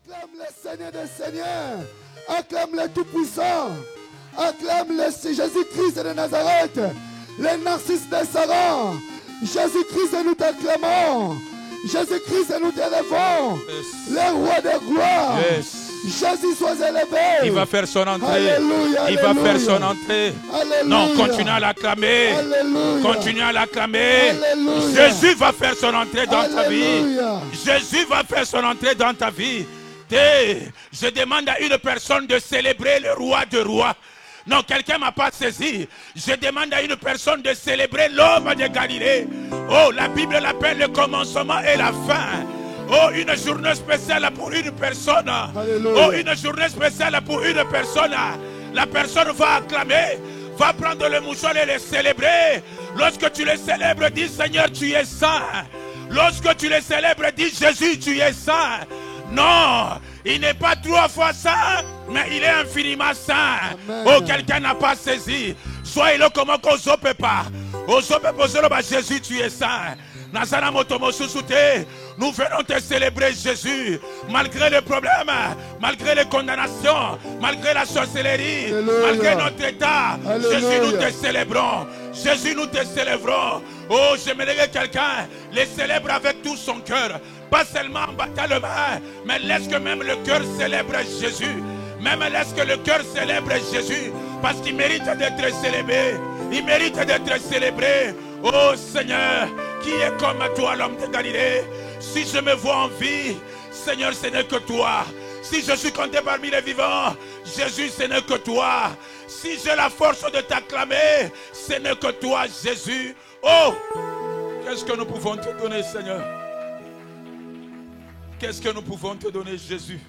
Acclame le Seigneur des Seigneurs. Acclame le Tout-Puissant. Acclame le Jésus-Christ de Nazareth. Les narcisses de Sarah. Jésus-Christ, nous t'acclamons. Jésus-Christ, nous t'élevons. Le roi de gloire. Jésus, sois élevé. Il va faire son entrée. Alléluia, il va faire son entrée. Alléluia. Non, continue à l'acclamer. Continue à l'acclamer. Jésus va faire son entrée dans ta vie. Jésus va faire son entrée dans ta vie. Je demande à une personne de célébrer le roi de rois. Non, quelqu'un ne m'a pas saisi. Je demande à une personne de célébrer l'homme de Galilée. Oh, la Bible l'appelle le commencement et la fin. Oh, une journée spéciale pour une personne. Alléluia. Oh, une journée spéciale pour une personne. La personne va acclamer, va prendre le mouchoir et le célébrer. Lorsque tu le célèbres, dis Seigneur, tu es saint. Lorsque tu le célèbres, dis Jésus, tu es saint. Non, il n'est pas 3 fois saint, mais il est infiniment saint. Amen. Oh, quelqu'un n'a pas saisi. Soyez le comment qu'on ne pas. Jésus, tu es saint. Nous venons te célébrer Jésus. Malgré les problèmes, malgré les condamnations, malgré la sorcellerie, malgré notre état, Alléluia. Jésus, nous te célébrons. Jésus, nous te célébrons. Oh, j'aimerais que quelqu'un les célèbre avec tout son cœur. Pas seulement en battant le main, mais laisse que même le cœur célèbre Jésus. Même laisse que le cœur célèbre Jésus. Parce qu'il mérite d'être célébré. Il mérite d'être célébré. Oh Seigneur, qui est comme toi, l'homme de Galilée? Si je me vois en vie, Seigneur, ce n'est que toi. Si je suis compté parmi les vivants, Jésus, ce n'est que toi. Si j'ai la force de t'acclamer, ce n'est que toi, Jésus. Oh, qu'est-ce que nous pouvons te donner, Seigneur? Qu'est-ce que nous pouvons te donner, Jésus?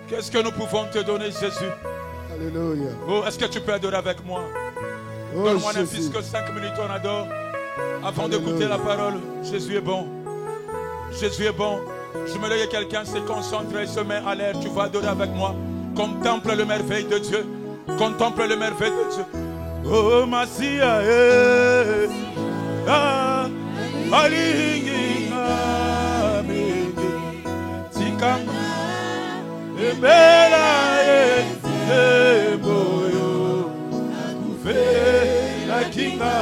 Qu'est-ce que nous pouvons te donner, Jésus? Alléluia. Oh, est-ce que tu peux adorer avec moi? Oh, donne-moi ne fût-ce que 5 minutes, on adore. Avant d'écouter la parole, Jésus est bon. Jésus est bon. Je me lève, quelqu'un se concentre et se met à l'air. Tu vas adorer avec moi. Contemple le merveille de Dieu. Contemple le merveille de Dieu. Oh, Massia, Alingi, Tikam, Ebela, Boyo, la Kinga,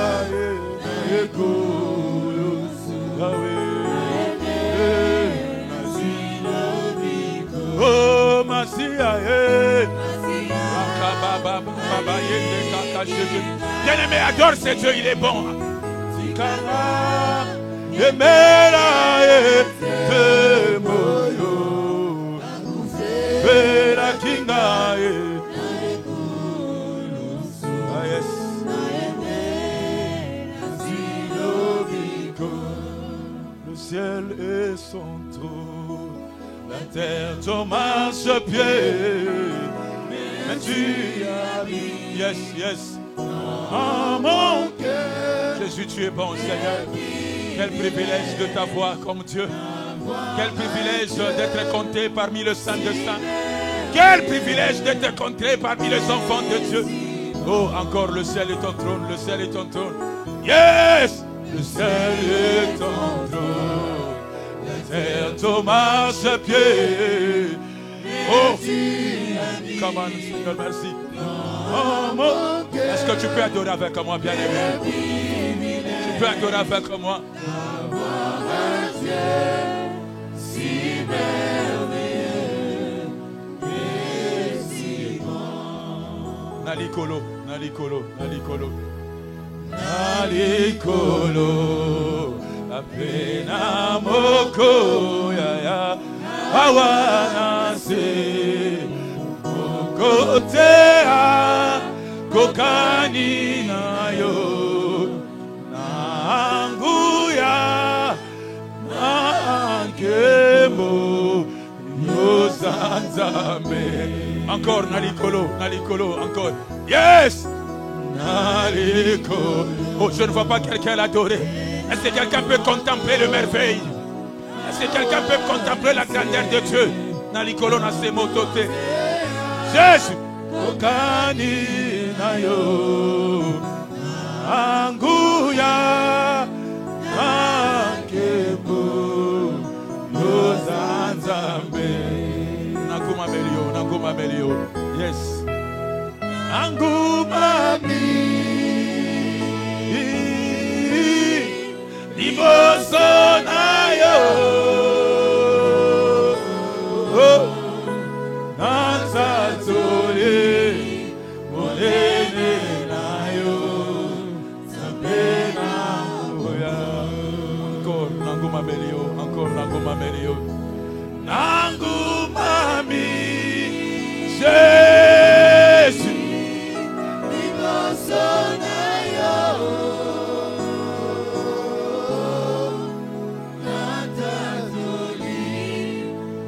oh, Massia, bien-aimé, adore ce Dieu, il est bon. Le ciel est son trône, la terre tombe à ce pied. Mais tu as mis, yes, yes, en mon cœur. Jésus, tu es bon, Seigneur. Quel privilège de t'avoir comme Dieu. Quel privilège d'être compté parmi le saint de saints. Quel privilège d'être compté parmi les enfants de Dieu. Oh, encore le ciel est ton trône, le ciel est ton trône. Yes, le ciel est ton trône. La terre tombe à ses pieds. Oh, come on, Seigneur, merci. Oh, est-ce que tu peux adorer avec moi, bien-aimé? Tu peux adorer avec moi. Un Dieu si merveilleux et si bon. Nalikolo, Nalikolo, Nalikolo. Nalikolo, apena moko ya ya awanase. Kotea kokani na yo na anguya na ankemo yo zanzame. Encore Nalikolo, Nalikolo, encore. Yes, Nalikolo. Oh, je ne vois pas quelqu'un l'adorer. Est-ce que quelqu'un peut contempler le merveille? Est-ce que quelqu'un peut contempler la grandeur de Dieu? Nalikolo na se motote. Jésus, kokani na yo, anguya, ankebo, yo zanza Nzambe. Nanguma melio, nanguma melio. Yes. Nanguma liboso na yo. Nanzatole monene na yo. Nzambe oya. Encore nanguma melio, encore nanguma melio. Nanguma Jésus liboso na yo. Nanzatoli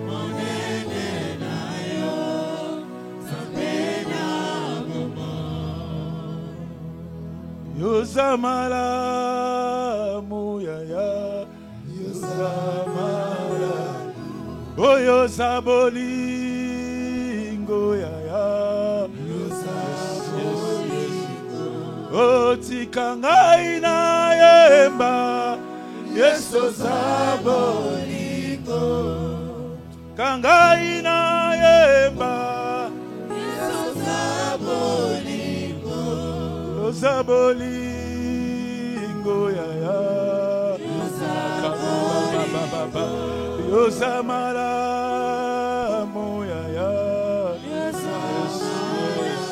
monene na yo. Nzambe na ngoma. Yozamala muyaya. Yozamala Oyo sabolingo ya ya. Otikangai na yemba. Yeso sabolingo. Kangai na yemba. Yeso sabolingo. Sabolingo ya ya. Yosamara moyaya. Yes, yes, yes.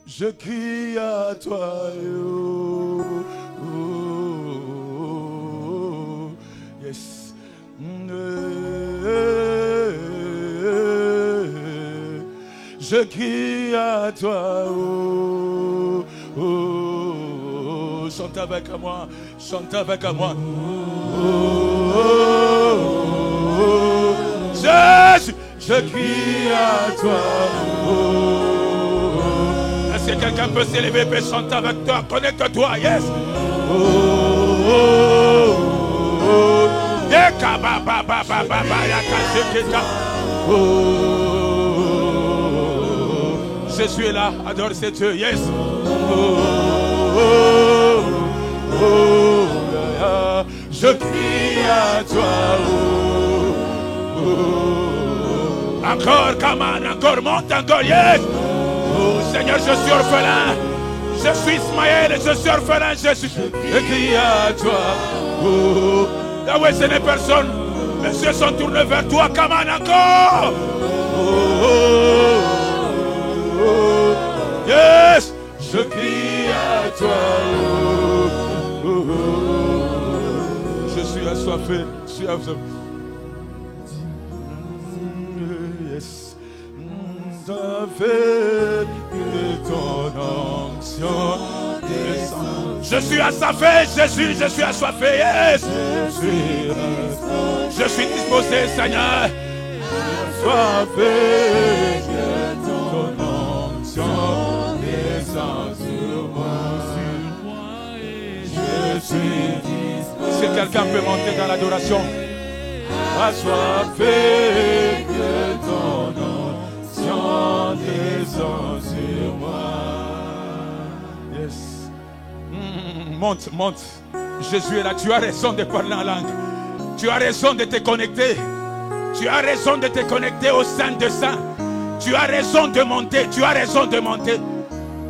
Je crie à toi, yes. Je crie à toi, chante avec moi, chante avec moi. Je crie à toi. Est-ce que quelqu'un peut s'élever et chanter avec toi? Connecte-toi, yes. Jésus est là, adore ce Dieu, yes. Je crie à toi. Encore, come on, encore, monte encore, yes. Seigneur, je suis orphelin. Je suis Ismaël, je suis orphelin, je crie à toi. Là où ce n'est personne, mes yeux sont tournés vers toi, come on, encore. Yes, je crie à toi. Je suis assoiffé, je suis assoiffé. Yes, assoiffé de ton onction. Je suis assoiffé, Jésus, je suis assoiffé, yes. Je suis disposé, Seigneur. Assoiffé de ton onction. Descends sur moi. Je suis disposé. Si quelqu'un peut monter dans l'adoration. Assoiffé que ton onction descend sur moi. Yes. Monte, monte. Jésus est là. Tu as raison de parler en langue. Tu as raison de te connecter. Tu as raison de te connecter au Saint de Saints. Tu as raison de monter. Tu as raison de monter.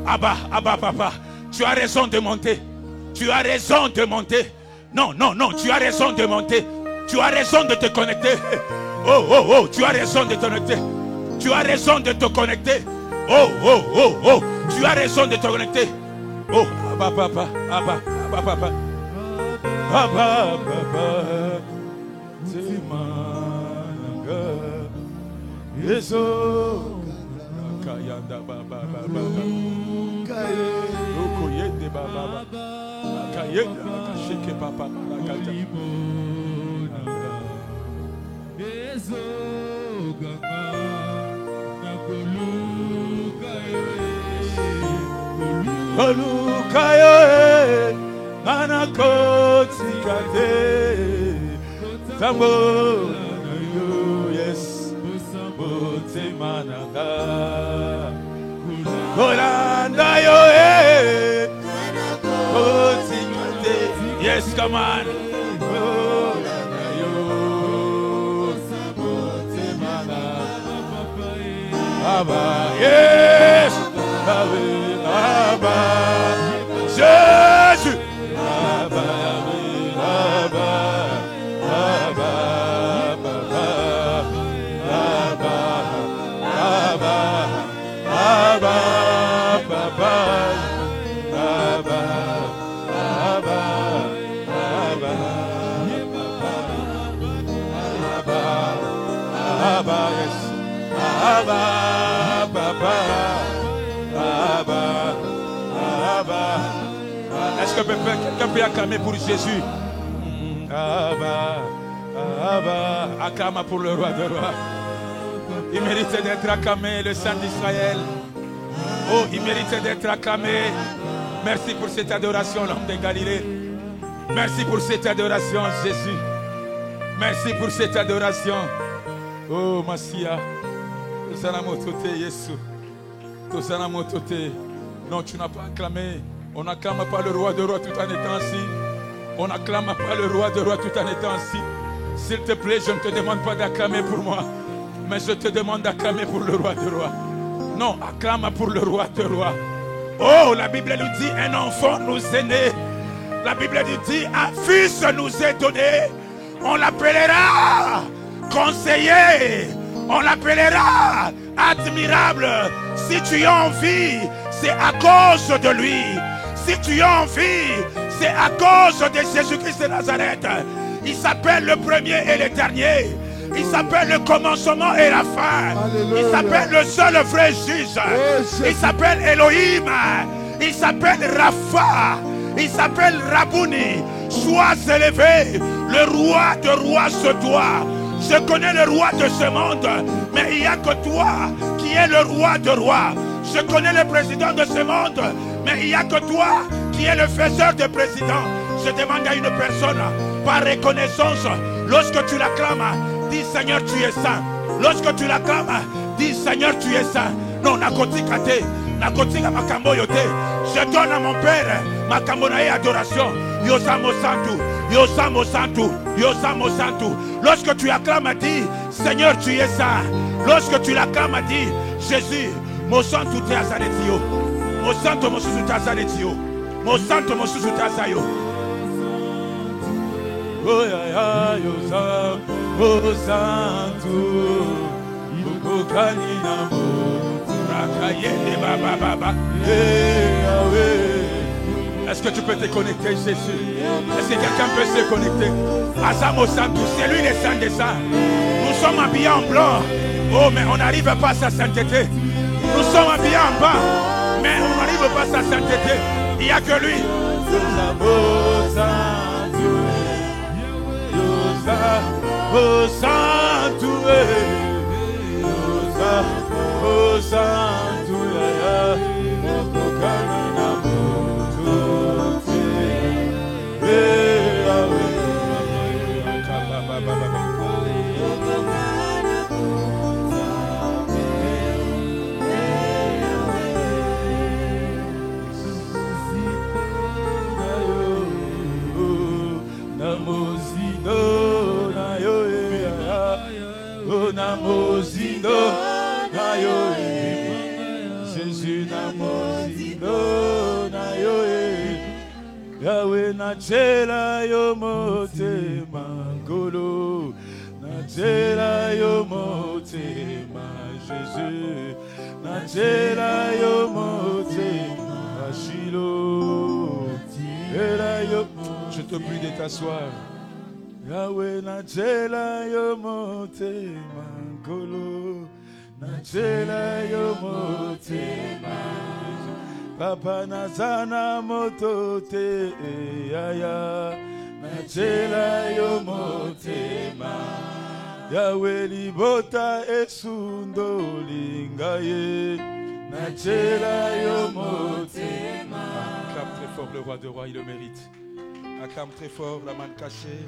Abba, Abba, papa. Tu as raison de monter. Tu as raison de monter. Non, non, non. Tu as raison de monter. Tu as raison de te connecter. Oh, oh, oh. Tu as raison de te connecter. Tu as raison de te connecter. Oh, oh, oh, oh. Tu as raison de te connecter. Oh, Abba, papa. Abba, Abba, papa. Abba, papa. C'est ma Yeso. Kayanda, baba, baba. Okoyende, baba. Kayenda, kashike, papa, kata. Olukayo manakoti kate tambo yes bote mananga kolanda yo manakoti kate Yes, come on. Yes. Jésus. Est-ce que quelqu'un peut acclamer pour Jésus? Acclame pour le roi de rois. Il méritait d'être acclamé, le Saint d'Israël. Oh, il méritait d'être acclamé. Merci pour cette adoration, l'homme de Galilée. Merci pour cette adoration, Jésus. Merci pour cette adoration. Oh, Massia. Non, tu n'as pas acclamé. On n'acclame pas le roi de rois tout en étant assis. On n'acclame pas le roi de rois tout en étant assis. S'il te plaît, je ne te demande pas d'acclamer pour moi, mais je te demande d'acclamer pour le roi de rois. Non, acclame pour le roi de rois. Oh, la Bible nous dit, un enfant nous est né. La Bible nous dit, un fils nous est donné. On l'appellera conseiller. On l'appellera admirable. Si tu as envie, c'est à cause de lui. Si tu as envie, c'est à cause de Jésus-Christ de Nazareth. Il s'appelle le premier et le dernier. Il s'appelle le commencement et la fin. Alléluia. Il s'appelle le seul vrai juge. Il s'appelle Elohim. Il s'appelle Rapha. Il s'appelle Rabouni. Sois élevé. Le roi de rois se doit. Je connais le roi de ce monde, mais il n'y a que toi qui es le roi de rois. Je connais le président de ce monde, mais il n'y a que toi qui es le faiseur de président. Je demande à une personne, par reconnaissance, lorsque tu l'acclames, dis Seigneur tu es saint. Lorsque tu l'acclames, dis Seigneur tu es saint. Non, nakotikate, nakotika makambo yote. Je donne à mon Père makambo na adoration. Yosamo santu, Yosamo santu, Yosamo santu. Lorsque tu acclames, dis Seigneur tu es saint. Lorsque tu l'acclames, dis Jésus, mon santu te azaretio. Mon santo mon susu te azaretio. Mon santo mon susu te azayo. Oh ya ya yosa, oh santu, ibukani namo, rakayele baba baba. Est-ce que tu peux te connecter, Jésus? Est-ce que quelqu'un peut se connecter? Azamo santu, c'est lui le saint des saints. Nous sommes habillés en blanc. Oh, mais on n'arrive pas à sa sainteté. Nous sommes habillés en bas, mais on n'arrive pas à sa sainteté. Il n'y a que lui. Oh santu, oh santu, Namozindo na yo Jésus namozindo na yo Yahweh na chela yo motema ngolo na chela yo motema Jésus na chela yo motema Shilo era yo. Je te prie de t'asseoir. Yahweh na chela yo motema ngolo na chela yo motema Papa nazana motote yaya na chela yo motema Yahweh libota esundo lingaye na chela yo motema. Acclame très fort le roi de rois, il le mérite. Acclame très fort la main cachée.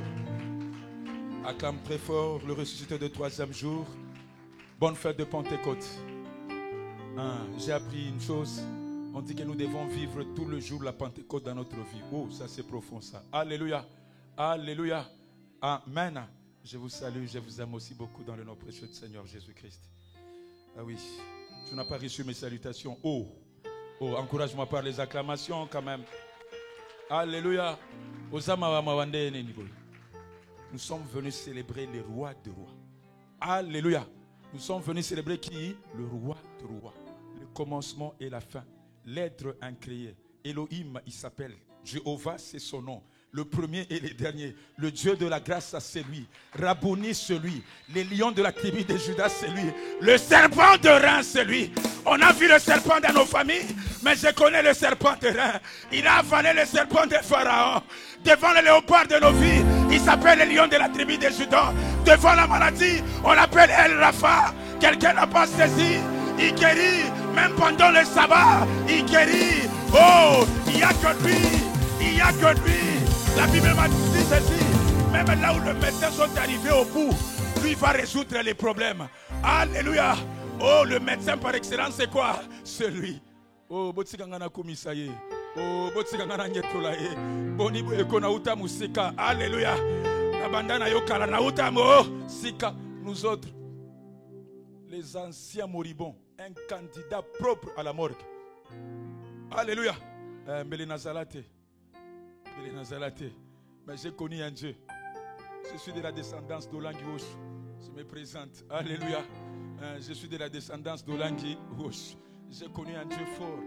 Acclame très fort le ressuscité de troisième jour. Bonne fête de Pentecôte. J'ai appris une chose. On dit que nous devons vivre tout le jour la Pentecôte dans notre vie. Oh, ça c'est profond ça. Alléluia. Alléluia. Amen. Je vous salue, je vous aime aussi beaucoup dans le nom précieux du Seigneur Jésus-Christ. Ah oui, tu n'as pas reçu mes salutations. Oh, encourage-moi par les acclamations quand même. Alléluia. Nous sommes venus célébrer le roi de rois. Alléluia. Nous sommes venus célébrer qui? Le roi de rois. Le commencement et la fin. L'être incréé. Elohim, il s'appelle. Jéhovah, c'est son nom. Le premier et le dernier. Le Dieu de la grâce, c'est lui. Rabboni, c'est lui. Les lions de la tribu de Judas, c'est lui. Le serpent de Rein, c'est lui. On a vu le serpent dans nos familles, mais je connais le serpent de Rein. Il a avalé le serpent de Pharaon. Devant le léopard de nos vies, il s'appelle le lion de la tribu de Judas. Devant la maladie, on l'appelle El Rapha. Quelqu'un n'a pas saisi. Il guérit, même pendant le sabbat, il guérit. Oh, il n'y a que lui. Il n'y a que lui. La Bible m'a dit ceci. Même là où les médecins sont arrivés au bout, lui va résoudre les problèmes. Alléluia. Oh, le médecin par excellence, c'est quoi? C'est lui. Oh, botikangana komisaye. Oh, botikangana nyetolaye. Boni boyekona uta musika. Alléluia. Nabandana yokala na uta mo sika. Nous autres, les anciens moribonds, un candidat propre à la morgue. Alléluia. Mbele Nazalate. Mais j'ai connu un Dieu. Je suis de la descendance d'Olangi Wosh. Je me présente. Alléluia. Je suis de la descendance d'Olangi Wosh. J'ai connu un Dieu fort.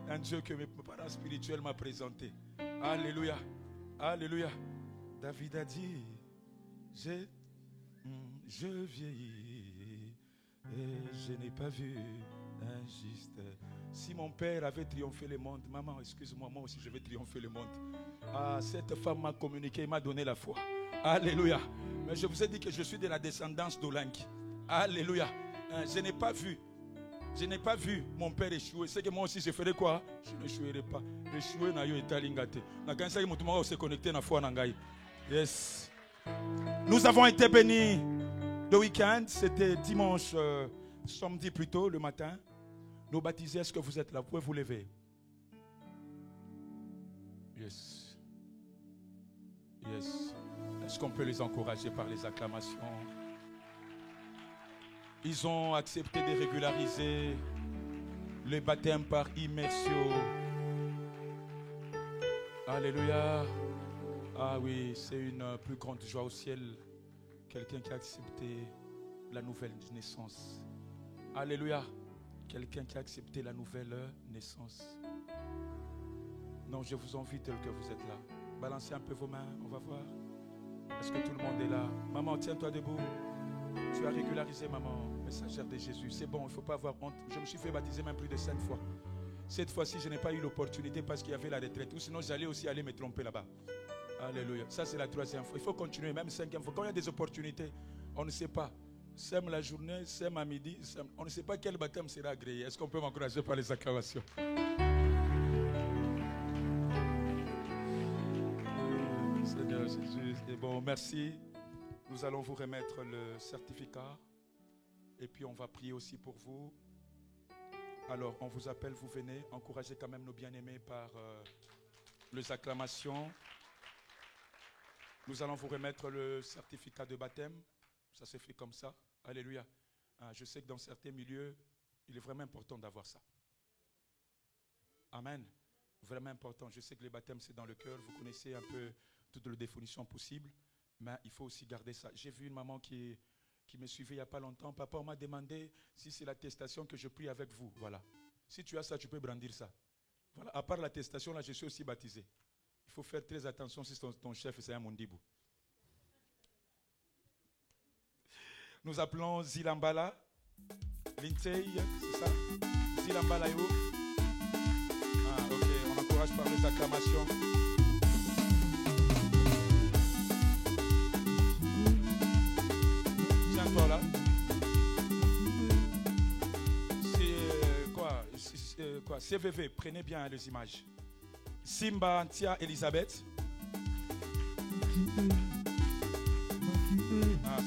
Un Dieu que mes parents spirituels m'ont présenté. Alléluia. Alléluia. David a dit, je vieillis et je n'ai pas vu un juste. Si mon père avait triomphé le monde, maman, excuse-moi, moi aussi je vais triompher le monde. Cette femme m'a communiqué, m'a donné la foi. Alléluia. Mais je vous ai dit que je suis de la descendance d'Olangi. Alléluia. Je n'ai pas vu mon père échouer. C'est que moi aussi je ferais quoi? Je n'échouerai pas. Échouer n'a eu été lingate. Na quand ça que se connecter na foi nangai. Yes. Nous avons été bénis le week-end. C'était dimanche, samedi plutôt, le matin. Nos baptisés, est-ce que vous êtes là? Vous pouvez vous lever. Yes. Yes. Est-ce qu'on peut les encourager par les acclamations? Ils ont accepté de régulariser le baptême par immersion. Alléluia. Ah oui, c'est une plus grande joie au ciel. Quelqu'un qui a accepté la nouvelle naissance. Alléluia. Quelqu'un qui a accepté la nouvelle naissance. Non, je vous invite tel que vous êtes là. Balancez un peu vos mains, on va voir. Est-ce que tout le monde est là? Maman, tiens-toi debout. Tu as régularisé, maman, messagère de Jésus. C'est bon, il ne faut pas avoir honte. Je me suis fait baptiser même plus de 5 fois. Cette fois-ci, je n'ai pas eu l'opportunité parce qu'il y avait la retraite. Ou sinon, j'allais aussi aller me tromper là-bas. Alléluia. Ça, c'est la 3e fois. Il faut continuer, même 5e fois. Quand il y a des opportunités, on ne sait pas. Sème la journée, sème à midi. On ne sait pas quel baptême sera agréé. Est-ce qu'on peut m'encourager par les acclamations? Seigneur Jésus, c'est bon, merci. Nous allons vous remettre le certificat. Et puis on va prier aussi pour vous. Alors, on vous appelle, vous venez. Encouragez quand même nos bien-aimés par les acclamations. Nous allons vous remettre le certificat de baptême. Ça se fait comme ça. Alléluia. Je sais que dans certains milieux, il est vraiment important d'avoir ça. Amen. Vraiment important. Je sais que les baptêmes, c'est dans le cœur. Vous connaissez un peu toutes les définitions possibles. Mais il faut aussi garder ça. J'ai vu une maman qui me suivait il n'y a pas longtemps. Papa, on m'a demandé si c'est l'attestation que je prie avec vous. Voilà. Si tu as ça, tu peux brandir ça. Voilà. À part l'attestation, là, je suis aussi baptisé. Il faut faire très attention si ton chef, c'est un mondibou. Nous appelons Zilambala. Lintei, c'est ça? Zilambala Yo. Ok, on encourage par les acclamations. Tiens-toi là. C'est quoi? CVV, prenez bien les images. Simba Antia Elisabeth.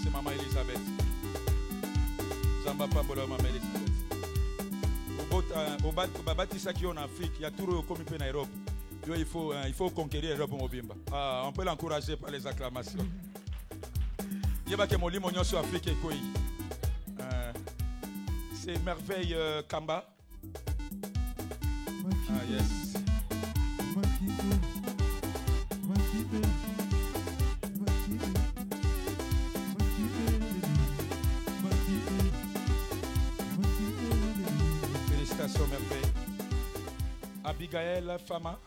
C'est maman Elisabeth. Zamba Pabolo, maman Elisabeth. en Afrique, il y a tout comme en Europe. Il faut conquérir l'Europe mobimba. On peut l'encourager par les acclamations. Il y a que mon limon sur Afrique et quoi. C'est merveille Kamba. Ah yes. Félicitations merveille. Abigail Fama.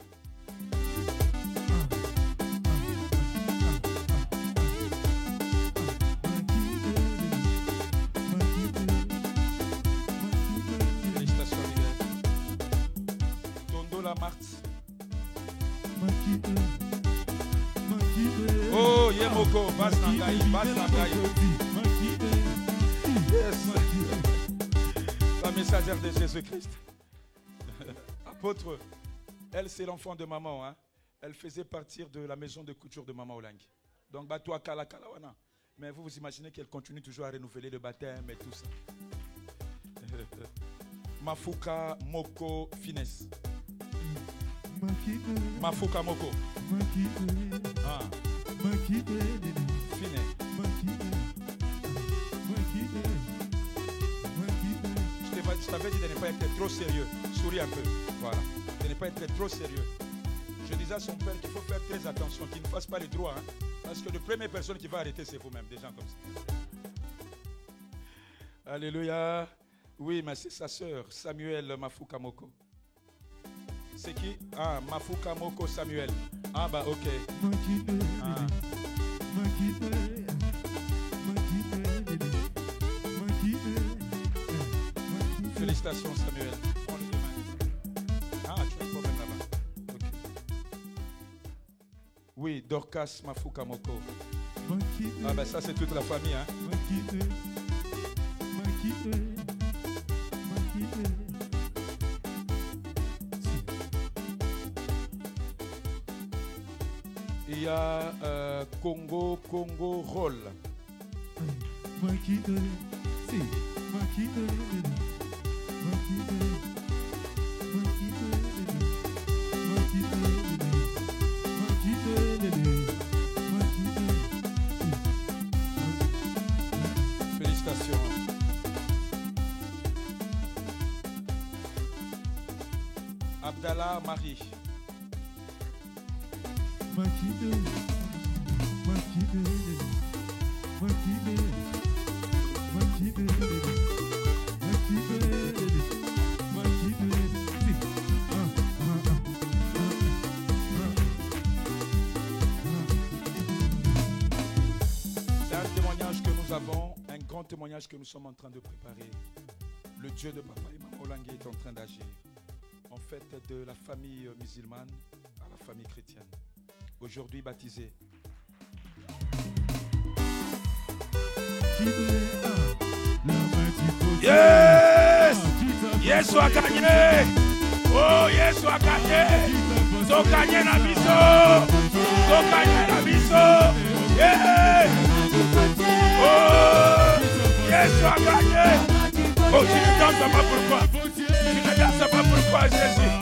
Oh, Yemoko, Basnangaï. Yes. La messagère de Jésus-Christ. Apôtre, elle c'est l'enfant de maman. Hein? Elle faisait partir de la maison de couture de Maman Olangi. Donc, toi, Kalawana. Mais vous imaginez qu'elle continue toujours à renouveler le baptême et tout ça. Mafuka Moko Finesse. Mafuka Moko. Ah. Fine. Je t'avais dit de ne pas être trop sérieux. Souris un peu. Voilà. De ne pas être trop sérieux. Je disais à son père qu'il faut faire très attention, qu'il ne fasse pas les droits. Hein, parce que la première personne qui va arrêter, c'est vous-même. Des gens comme ça. Alléluia. Oui, mais c'est sa sœur, Samuel Mafuka Moko. C'est qui? Ah, Mafuka Moko Samuel. Ah bah ok. Ah. Félicitations Samuel. Prends les mains. Ah, tu as un problème là-bas. Okay. Oui, Dorcas Mafuka Moko. Ah bah ça c'est toute la famille hein. Il y a Congo Roll. Félicitations. Abdallah Marie. C'est un témoignage que nous avons, un grand témoignage que nous sommes en train de préparer. Le Dieu de Papa et Maman Olangi est en train d'agir. En fait, de la famille musulmane à la famille chrétienne. Aujourd'hui baptisé. Yes! Yes, a gagné! Oh, yes, a gagné! So gagné la biso! So gagné la biso! Yeah! Oh! Yes, a gagné! Oh, tu ne danses pas pourquoi? Tu ne danses pas pourquoi, Jésus?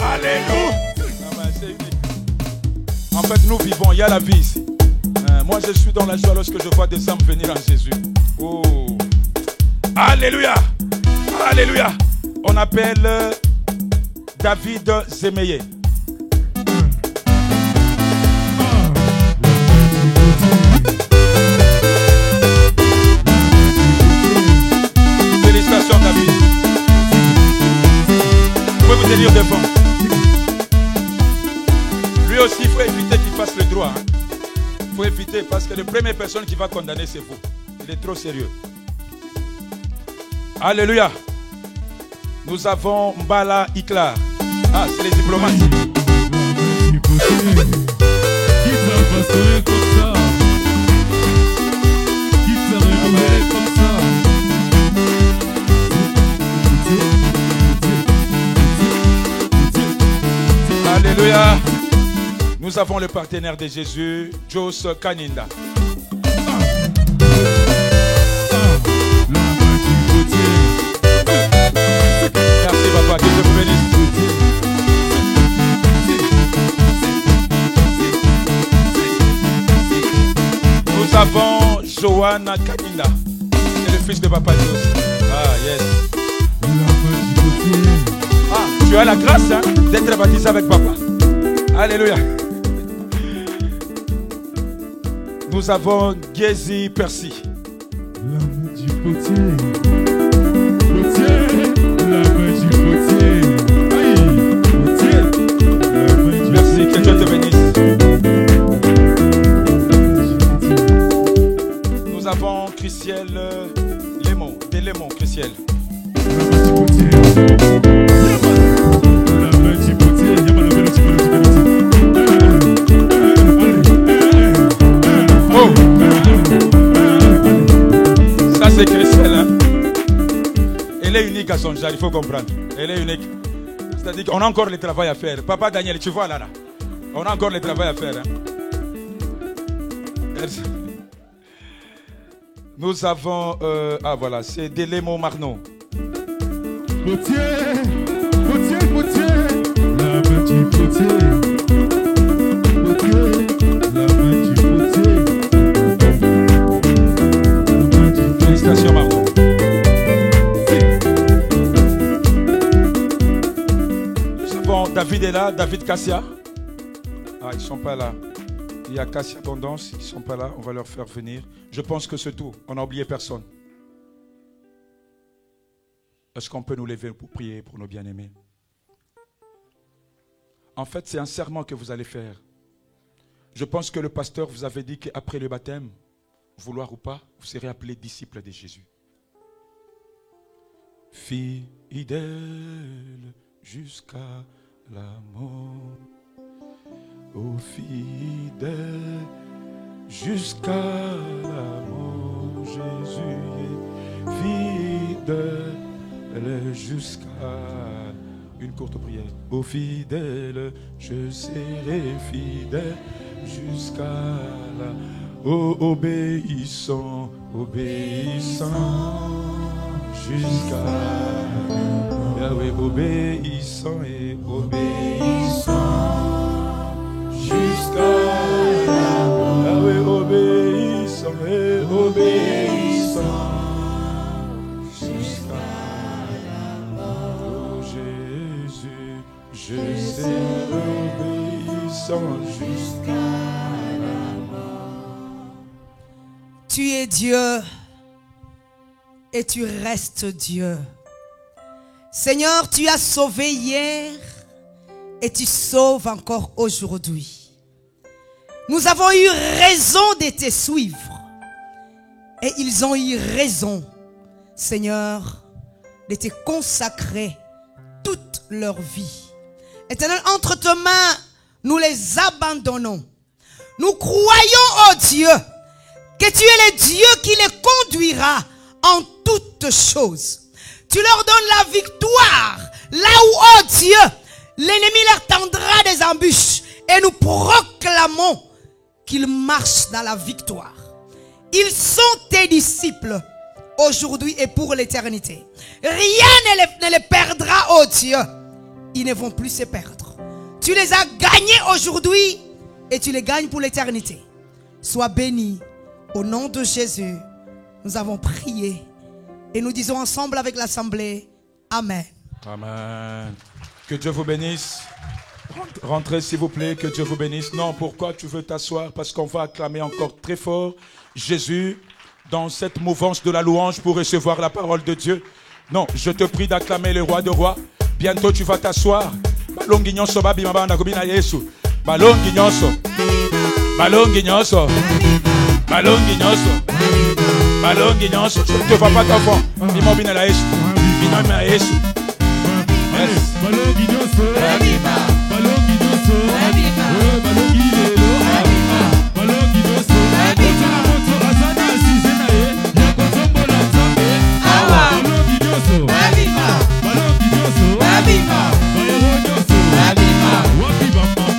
Alléluia. En fait, nous vivons, il y a la vie ici. Moi, je suis dans la joie lorsque je vois des âmes venir en Jésus. Oh. Alléluia. Alléluia. On appelle David Zemeye. Félicitations, David. Vous pouvez vous tenir devant. Lui aussi, il faut éviter qu'il fasse le droit. Il faut éviter parce que la première personne qui va condamner, c'est vous. Il est trop sérieux. Alléluia. Nous avons Mbala Iklar. Ah, c'est les diplomates. Alléluia. Nous Nous avons le partenaire de Jésus, Jos Kaninda. Merci papa, que Dieu vous bénisse. Nous avons Johanna Kaninda, c'est le fils de papa Jos. Ah yes. Ah, tu as la grâce hein, d'être baptisé avec papa. Alléluia. Nous avons Gézi Percy. La main du potier. La main du potier. Aïe, potier. La main du Merci, que Dieu te bénisse. Nous avons Christiel Lémon, des Lémon, Christiel. La main du potier. Oh! Ça c'est Christiel, hein? Elle est unique à son genre, il faut comprendre. Elle est unique. C'est-à-dire qu'on a encore le travail à faire. Papa Daniel, tu vois là. On a encore le travail à faire. Hein? Nous avons... ah voilà, c'est Delémo Marno. Potier, potier, potier. La main du potier. Potier, la main du potier. Félicitations Marno. Nous avons David est là, David Cassia. Ah, ils ne sont pas là. Il y a Cassia Tendance, ils ne sont pas là, on va leur faire venir. Je pense que c'est tout, on n'a oublié personne. Est-ce qu'on peut nous lever pour prier pour nos bien-aimés? En fait, c'est un serment que vous allez faire. Je pense que le pasteur vous avait dit qu'après le baptême, vouloir ou pas, vous serez appelés disciples de Jésus. Fidèle jusqu'à la mort. Oh fidèle jusqu'à la mort, Jésus est fidèle jusqu'à une courte prière. Oh fidèle, je serai fidèle jusqu'à la... Oh obéissant, obéissant jusqu'à Yahweh, obéissant et obéissant jusqu'à Yahweh, obéissant et obéissant jusqu'à oh Jésus, je serai obéissant jusqu'à la mort. Tu es Dieu et tu restes Dieu. Seigneur, tu as sauvé hier et tu sauves encore aujourd'hui. Nous avons eu raison de te suivre et ils ont eu raison, Seigneur, de te consacrer toute leur vie. Éternel, entre tes mains, nous les abandonnons. Nous croyons, oh Dieu, que tu es le Dieu qui les conduira en toutes choses. Tu leur donnes la victoire là où, oh Dieu, l'ennemi leur tendra des embûches. Et nous proclamons qu'ils marchent dans la victoire. Ils sont tes disciples aujourd'hui et pour l'éternité. Rien ne les perdra, oh Dieu. Ils ne vont plus se perdre. Tu les as gagnés aujourd'hui et tu les gagnes pour l'éternité. Sois béni. Au nom de Jésus, nous avons prié. Et nous disons ensemble avec l'assemblée, Amen. Amen. Que Dieu vous bénisse. Rentrez s'il vous plaît, que Dieu vous bénisse. Non, pourquoi tu veux t'asseoir? Parce qu'on va acclamer encore très fort Jésus dans cette mouvance de la louange pour recevoir la parole de Dieu. Non, je te prie d'acclamer le roi de rois. Bientôt tu vas t'asseoir. Balongi nyonso babi mabanda kobina Yesu. Balongi nyonso. Balongi nyonso. Balongi nyonso. Balongi nyonso. Je ne te vois pas d'enfant. Bimo bina la Yesu. Bino bina Yesu. Balongi nyonso. Balongi nyonso. Balongi lelo. Balongi nyonso. Moto azana asize na ye. Yakotombola nzambe. Balongi nyonso. Balongi nyonso. Bayero nyonso. Wapi ba mama.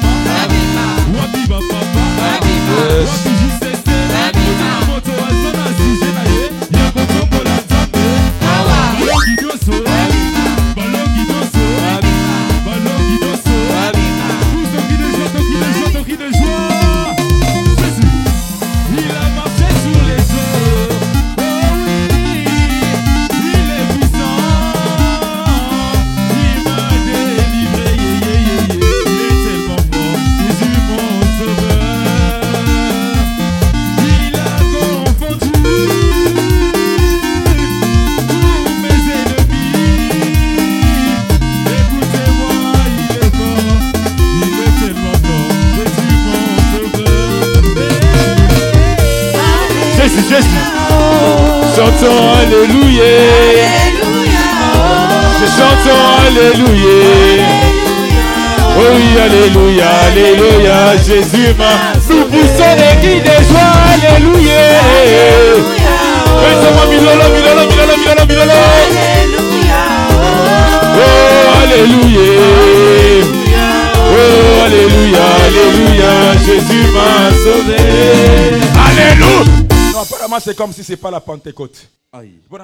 chantons Alléluia. Je chantons Alléluia. Oh oui, Alléluia, Alléluia. Jésus m'a. Nous poussons des cris de joie. Alléluia. Fais-moi milolo, milolo, milolo, milolo, milolo. Oh, Alléluia. Oh, Alléluia, Alléluia. Jésus m'a sauvé. Alléluia. Non, apparemment, c'est comme si ce n'est pas la Pentecôte. Bon, il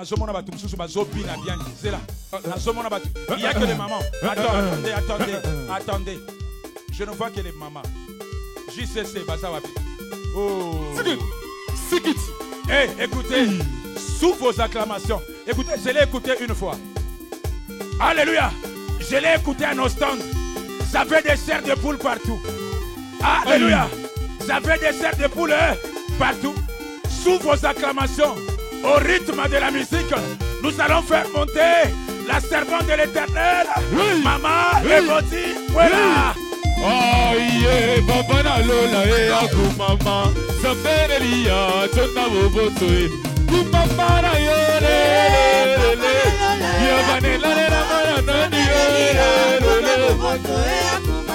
n'y a que les mamans. Attendez. Je ne vois que les mamans. JCC, Bazawapi. Oh. Hey, écoutez, sous vos acclamations. Écoutez, je l'ai écouté une fois. Alléluia. Je l'ai écouté à nos stands. J'avais des serres de poules partout. Alléluia. J'avais des serres de poules partout. Sous vos acclamations, au rythme de la musique, nous allons faire monter la servante de l'Éternel. Oui. Maman, Evoti, voilà. Oh yeah, papa na lola e aku mama. Saberelia, tona boboto e. Ku mama na yo le le. Ya vanela na mara na ni yo le.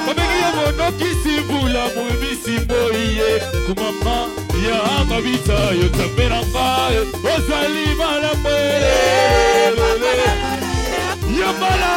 Babeki ya mono kisibula mu misimbo iye. Ku mama ya mabita yo taberanga. Ozali mala pele. Ya mala.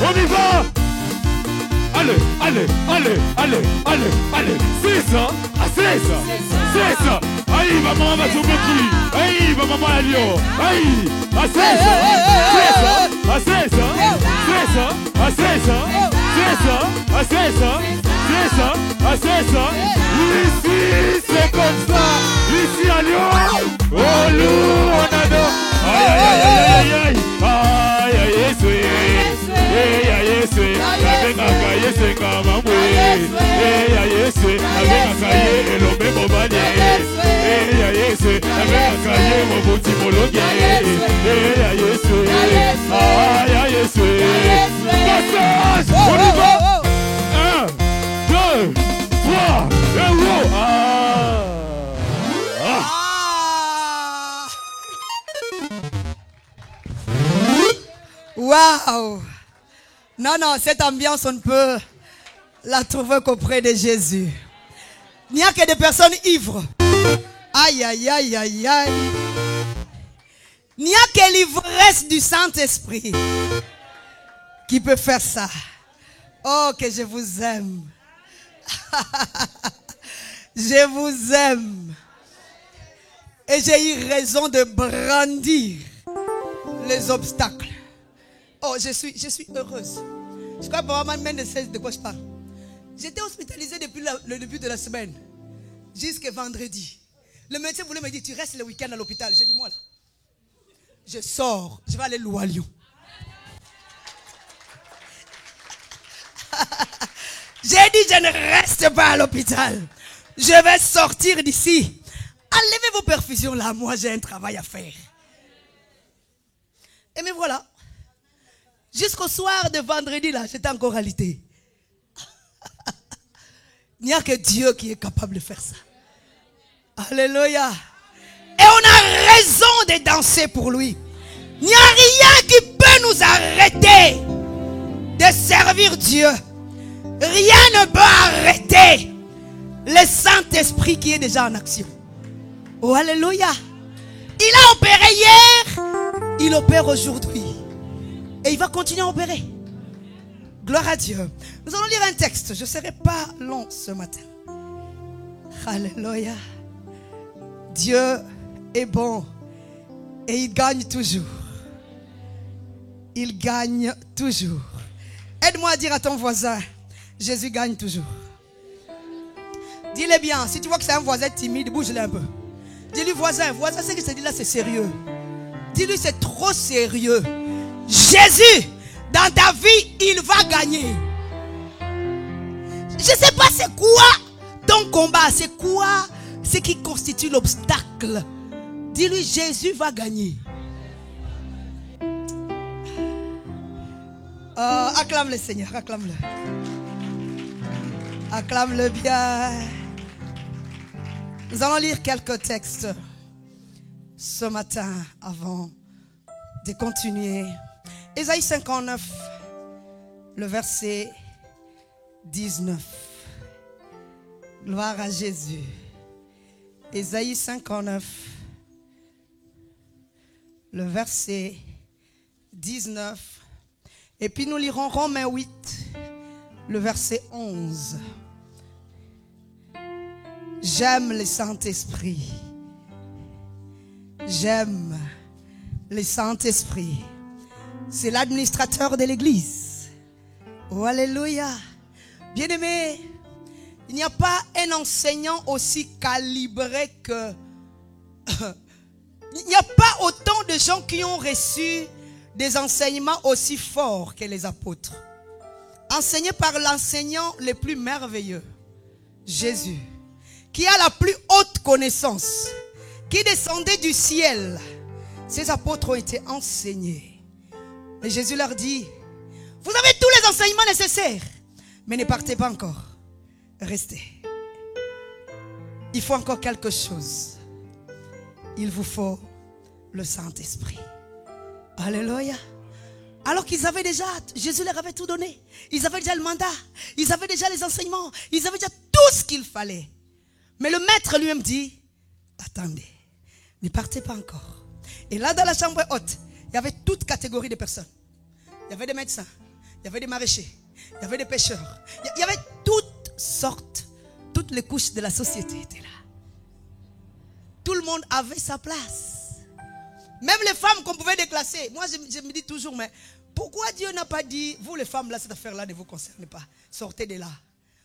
On y va. Allez. C'est ça. C'est ça. Aïe, maman va tomber qui? Aïe, maman va Lyon. Aïe, c'est ça. Ici, c'est comme ça. Ici à Lyon. Oh, lourd, on adore. Aïe. Waouh! Non, cette ambiance, on ne peut la trouver qu'auprès de Jésus. Il n'y a que des personnes ivres. Aïe. Il n'y a que l'ivresse du Saint-Esprit qui peut faire ça. Oh, que je vous aime. Je vous aime. Et j'ai eu raison de brandir les obstacles. Oh, je suis heureuse. Je crois pas même de quoi je parle. J'étais hospitalisée depuis le début de la semaine. Jusqu'à vendredi. Le médecin voulait me dire, tu restes le week-end à l'hôpital. J'ai dit, moi là, je sors. Je vais aller louer à Lyon. J'ai dit, je ne reste pas à l'hôpital. Je vais sortir d'ici. Enlevez vos perfusions là. Moi, j'ai un travail à faire. Et me voilà. Jusqu'au soir de vendredi, là, j'étais encore alité. Il n'y a que Dieu qui est capable de faire ça. Alléluia. Et on a raison de danser pour lui. Il n'y a rien qui peut nous arrêter de servir Dieu. Rien ne peut arrêter le Saint-Esprit qui est déjà en action. Oh, alléluia. Il a opéré hier, il opère aujourd'hui. Et il va continuer à opérer. Gloire à Dieu. Nous allons lire un texte. Je ne serai pas long ce matin. Alléluia. Dieu est bon et il gagne toujours. Il gagne toujours. Aide-moi à dire à ton voisin, Jésus gagne toujours. Dis-le bien. Si tu vois que c'est un voisin timide, bouge-le un peu. Dis-lui voisin, ce que je te dis là c'est sérieux. Dis-lui c'est trop sérieux. Jésus, dans ta vie, il va gagner. Je ne sais pas c'est quoi ton combat, c'est quoi ce qui constitue l'obstacle. Dis-lui Jésus va gagner. Acclame le Seigneur, acclame-le. Acclame-le bien. Nous allons lire quelques textes ce matin avant de continuer. Ésaïe 59, le verset 19. Gloire à Jésus. Ésaïe 59, le verset 19. Et puis nous lirons Romains 8, le verset 11. J'aime le Saint-Esprit. J'aime le Saint-Esprit. C'est l'administrateur de l'Église. Oh, alléluia. Bien-aimé, il n'y a pas un enseignant aussi calibré que... Il n'y a pas autant de gens qui ont reçu des enseignements aussi forts que les apôtres. Enseignés par l'enseignant le plus merveilleux, Jésus, qui a la plus haute connaissance, qui descendait du ciel. Ces apôtres ont été enseignés. Et Jésus leur dit, vous avez tous les enseignements nécessaires, mais ne partez pas encore. Restez. Il faut encore quelque chose. Il vous faut le Saint-Esprit. Alléluia. Alors qu'ils avaient déjà, Jésus leur avait tout donné. Ils avaient déjà le mandat. Ils avaient déjà les enseignements. Ils avaient déjà tout ce qu'il fallait. Mais le maître lui-même dit, attendez, ne partez pas encore. Et là dans la chambre haute, il y avait toute catégorie de personnes. Il y avait des médecins, il y avait des maraîchers, il y avait des pêcheurs. Il y avait toutes sortes, toutes les couches de la société étaient là. Tout le monde avait sa place. Même les femmes qu'on pouvait déclasser. Moi, je me dis toujours, mais pourquoi Dieu n'a pas dit, vous les femmes, là, cette affaire-là ne vous concerne pas. Sortez de là.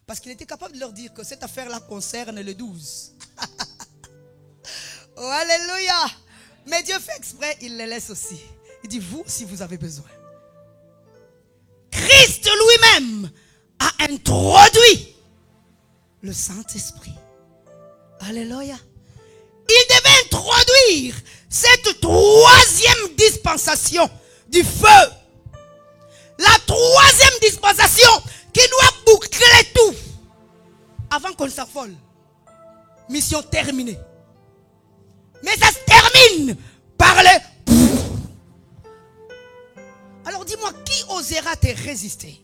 Parce qu'il était capable de leur dire que cette affaire-là concerne le 12. Oh, alléluia. Mais Dieu fait exprès, il les laisse aussi. Il dit, vous, si vous avez besoin. Christ lui-même a introduit le Saint-Esprit. Alléluia. Il devait introduire cette troisième dispensation du feu. La troisième dispensation qui doit boucler tout avant qu'on s'affole. Mission terminée. Mais ça se termine par le... Alors dis-moi, qui osera te résister?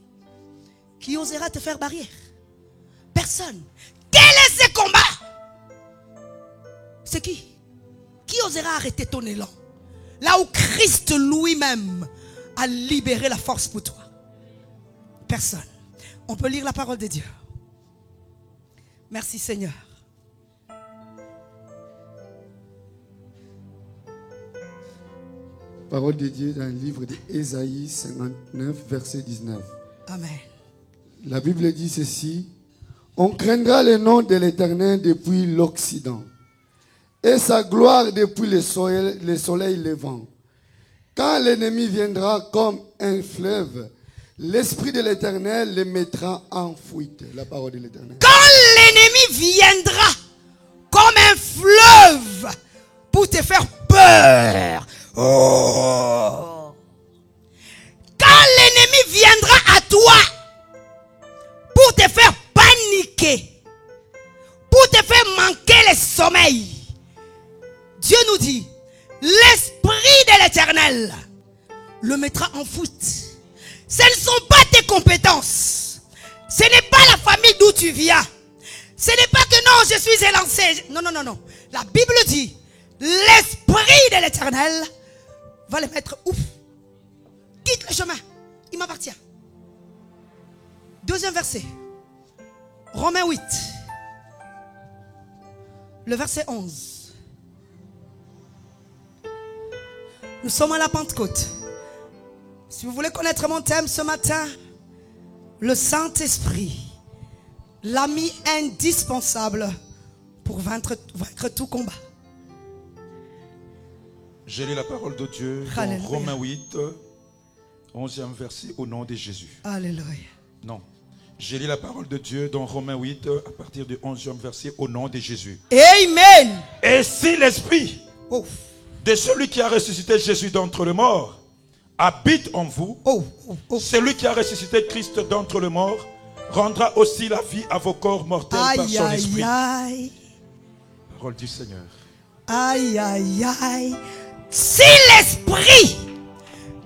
Qui osera te faire barrière? Personne. Quel est ce combat? C'est qui? Qui osera arrêter ton élan? Là où Christ lui-même a libéré la force pour toi. Personne. On peut lire la parole de Dieu. Merci Seigneur. Parole de Dieu dans le livre d'Ésaïe 59, verset 19. Amen. La Bible dit ceci. On craindra le nom de l'Éternel depuis l'Occident et sa gloire depuis le soleil levant. Quand l'ennemi viendra comme un fleuve, l'Esprit de l'Éternel le mettra en fuite. La parole de l'Éternel. Quand l'ennemi viendra comme un fleuve pour te faire peur. Oh. Quand l'ennemi viendra à toi pour te faire paniquer, pour te faire manquer le sommeil, Dieu de l'Éternel le mettra en foot. Ce ne sont pas tes compétences. Ce n'est pas la famille d'où tu viens. Ce n'est pas que non, je suis élancé. Non, non, non, non. La Bible dit, l'Esprit de l'Éternel va les mettre ouf. Quitte le chemin. Il m'appartient. Deuxième verset. Romains 8. Le verset 11. Nous sommes à la Pentecôte. Si vous voulez connaître mon thème ce matin, le Saint-Esprit, l'ami indispensable pour vaincre tout combat. J'ai lu la parole de Dieu dans Alléluia. Romains 8, 11e verset, au nom de Jésus. Alléluia. Non. J'ai lu la parole de Dieu dans Romains 8, à partir du 11e verset, au nom de Jésus. Amen. Et si l'Esprit Oh. de celui qui a ressuscité Jésus d'entre les morts habite en vous, Oh. Oh. Oh. celui qui a ressuscité Christ d'entre les morts rendra aussi la vie à vos corps mortels par Aïe, son aïe, esprit. aïe. Parole du Seigneur. Aïe, aïe, aïe. Si l'Esprit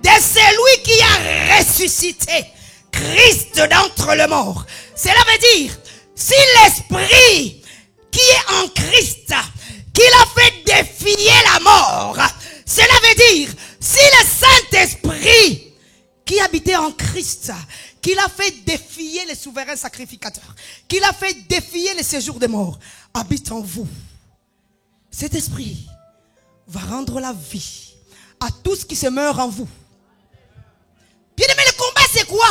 de celui qui a ressuscité Christ d'entre les morts, cela veut dire, si l'Esprit qui est en Christ, qui l'a fait défier la mort, cela veut dire, si le Saint-Esprit qui habitait en Christ, qui l'a fait défier les souverains sacrificateurs, qui l'a fait défier les séjours des morts, habite en vous. Cet esprit va rendre la vie à tout ce qui se meurt en vous. Bien aimé, le combat c'est quoi?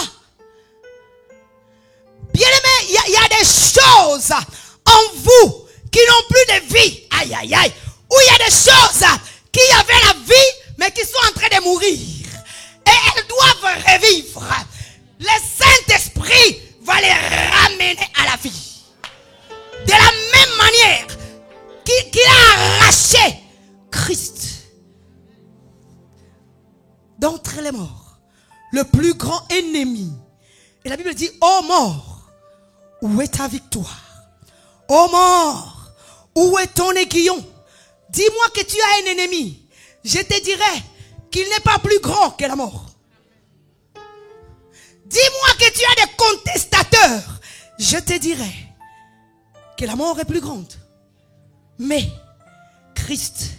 Bien aimé, il y a des choses en vous qui n'ont plus de vie. Aïe, aïe, aïe. Ou il y a des choses qui avaient la vie mais qui sont en train de mourir. Et elles doivent revivre. Le Saint-Esprit va les ramener à la vie. De la même manière qu'il a arraché Christ d'entre les morts, le plus grand ennemi. Et la Bible dit, ô mort, où est ta victoire? Ô mort, où est ton aiguillon? Dis-moi que tu as un ennemi. Je te dirai qu'il n'est pas plus grand que la mort. Dis-moi que tu as des contestateurs. Je te dirai que la mort est plus grande. Mais Christ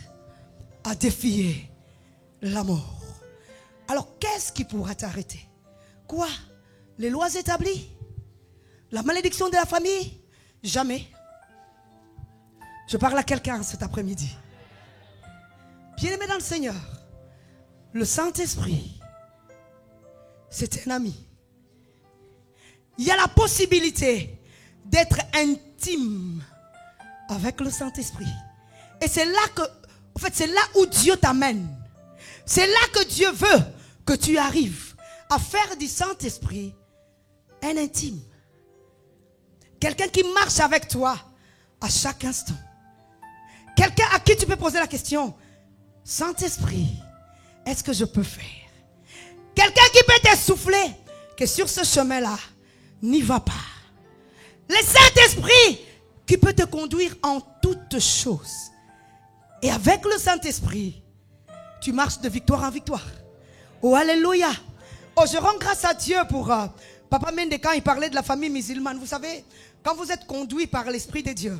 a défié la mort. Alors qu'est-ce qui pourra t'arrêter? Quoi? Les lois établies? La malédiction de la famille? Jamais. Je parle à quelqu'un cet après-midi. Bien-aimé dans le Seigneur, le Saint-Esprit, c'est un ami. Il y a la possibilité d'être intime avec le Saint-Esprit. Et c'est là que, en fait, c'est là où Dieu t'amène. C'est là que Dieu veut que tu arrives à faire du Saint-Esprit un intime. Quelqu'un qui marche avec toi à chaque instant. Quelqu'un à qui tu peux poser la question, Saint-Esprit, est-ce que je peux faire? Quelqu'un qui peut te souffler que sur ce chemin-là, n'y va pas. Le Saint-Esprit qui peut te conduire en toutes choses. Et avec le Saint-Esprit, tu marches de victoire en victoire. Oh, alléluia. Oh, je rends grâce à Dieu pour Papa Mende quand il parlait de la famille musulmane. Vous savez, quand vous êtes conduit par l'Esprit de Dieu,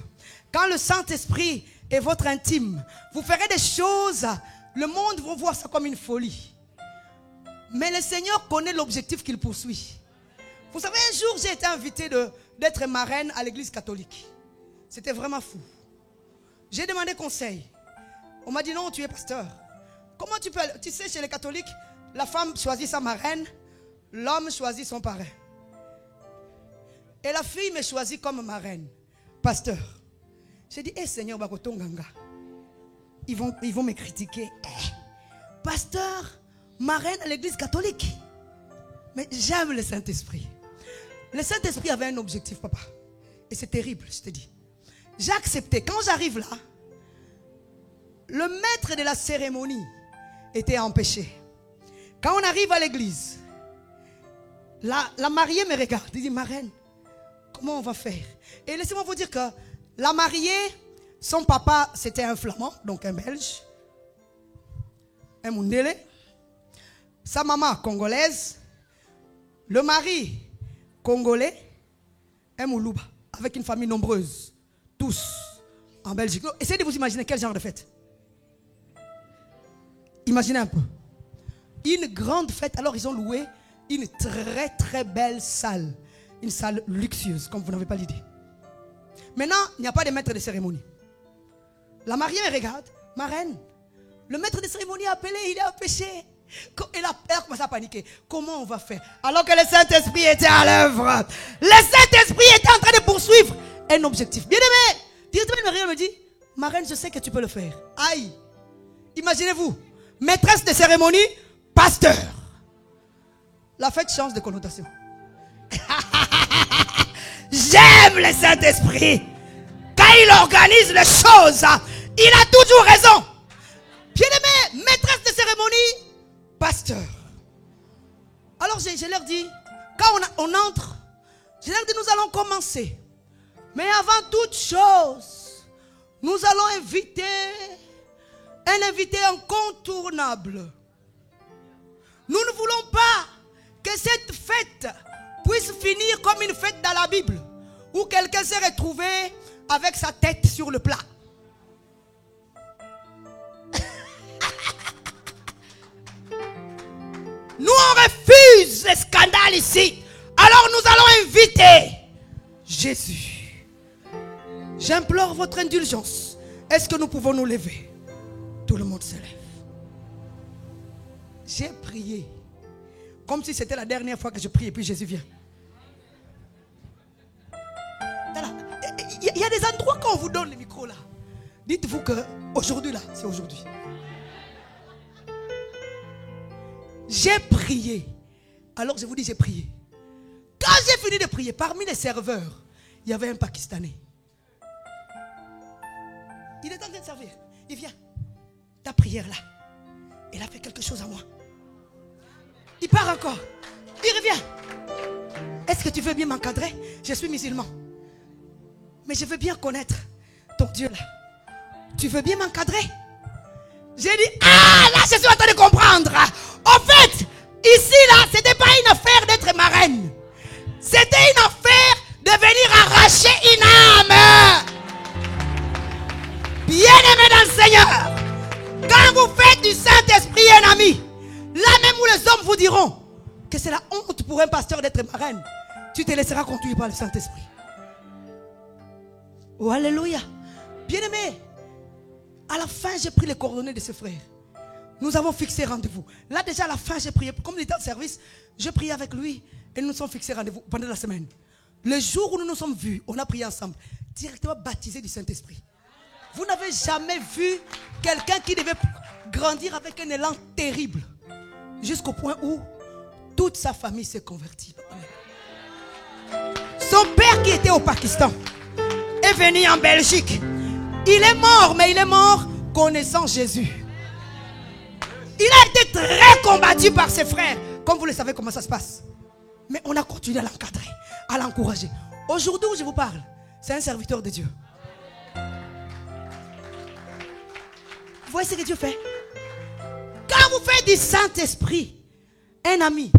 quand le Saint-Esprit est votre intime, vous ferez des choses, le monde va voir ça comme une folie. Mais le Seigneur connaît l'objectif qu'il poursuit. Vous savez, un jour, j'ai été invité d'être marraine à l'église catholique. C'était vraiment fou. J'ai demandé conseil. On m'a dit non, tu es pasteur. Comment tu peux... Tu sais, chez les catholiques, la femme choisit sa marraine, l'homme choisit son parrain. Et la fille me choisit comme marraine, pasteur. J'ai dit, Seigneur, ils vont me critiquer. Pasteur, marraine à l'église catholique. Mais j'aime le Saint-Esprit. Le Saint-Esprit avait un objectif, papa. Et c'est terrible, je te dis. J'ai accepté. Quand j'arrive là, le maître de la cérémonie était empêché. Quand on arrive à l'église, la mariée me regarde. Elle dit, marraine, comment on va faire? Et laissez-moi vous dire que la mariée, son papa, c'était un flamand, donc un belge. un Mundele. Sa maman congolaise. Le mari congolais. Un Moulouba. Avec une famille nombreuse. Tous en Belgique. Essayez de vous imaginer quel genre de fête. Imaginez un peu. Une grande fête. Alors ils ont loué une très très belle salle. Une salle luxueuse, comme vous n'avez pas l'idée. Maintenant, il n'y a pas de maître de cérémonie. La mariée regarde, ma reine. Le maître de cérémonie a appelé, il est empêché. Elle a commencé à paniquer. Comment on va faire? Alors que le Saint-Esprit était à l'œuvre. Le Saint-Esprit était en train de poursuivre un objectif. Bien aimé, directement Marie me dit, ma reine, je sais que tu peux le faire. Aïe. Imaginez-vous, maîtresse de cérémonie, pasteur. La fête change de connotation. J'aime le Saint-Esprit. Quand il organise les choses, il a toujours raison. Bien-aimé, maîtresse de cérémonie, pasteur. Alors je leur dis, quand on entre, je leur dis, nous allons commencer. Mais avant toute chose, nous allons inviter un invité incontournable. Nous ne voulons pas que cette fête puisse finir comme une fête dans la Bible, où quelqu'un s'est retrouvé avec sa tête sur le plat. Nous on refuse les scandales ici. Alors nous allons inviter Jésus. J'implore votre indulgence. Est-ce que nous pouvons nous lever? Tout le monde se lève. J'ai prié comme si c'était la dernière fois que je prie et puis Jésus vient. Il y a des endroits quand on vous donne le micro là. Dites-vous que aujourd'hui là, c'est aujourd'hui. J'ai prié. Alors je vous dis, j'ai prié. Quand j'ai fini de prier, parmi les serveurs, il y avait un Pakistanais. Il est en train de servir. Il vient. Ta prière là, elle a fait quelque chose à moi. Il part encore. Il revient. Est-ce que tu veux bien m'encadrer? Je suis musulman. Mais je veux bien connaître ton Dieu là. Tu veux bien m'encadrer? J'ai dit, ah là je suis en train de comprendre. En fait, ici là, ce n'était pas une affaire d'être marraine. C'était une affaire de venir arracher une âme. Bien-aimé dans le Seigneur, quand vous faites du Saint-Esprit un ami, là même où les hommes vous diront que c'est la honte pour un pasteur d'être marraine, tu te laisseras conduire par le Saint-Esprit. Oh alléluia. Bien-aimé, à la fin j'ai pris les coordonnées de ce frère. Nous avons fixé rendez-vous. Là déjà à la fin j'ai prié. Comme il était en service, je priais avec lui et nous nous sommes fixés rendez-vous pendant la semaine. Le jour où nous nous sommes vus, on a prié ensemble. Directement baptisé du Saint-Esprit. Vous n'avez jamais vu quelqu'un qui devait grandir avec un élan terrible. Jusqu'au point où toute sa famille s'est convertie. Son père qui était au Pakistan est venu en Belgique. Il est mort, mais il est mort connaissant Jésus. Il a été très combattu par ses frères. Comme vous le savez comment ça se passe. Mais on a continué à l'encadrer, à l'encourager. Aujourd'hui où je vous parle, c'est un serviteur de Dieu. Vous voyez ce que Dieu fait? Quand vous faites du Saint-Esprit un ami,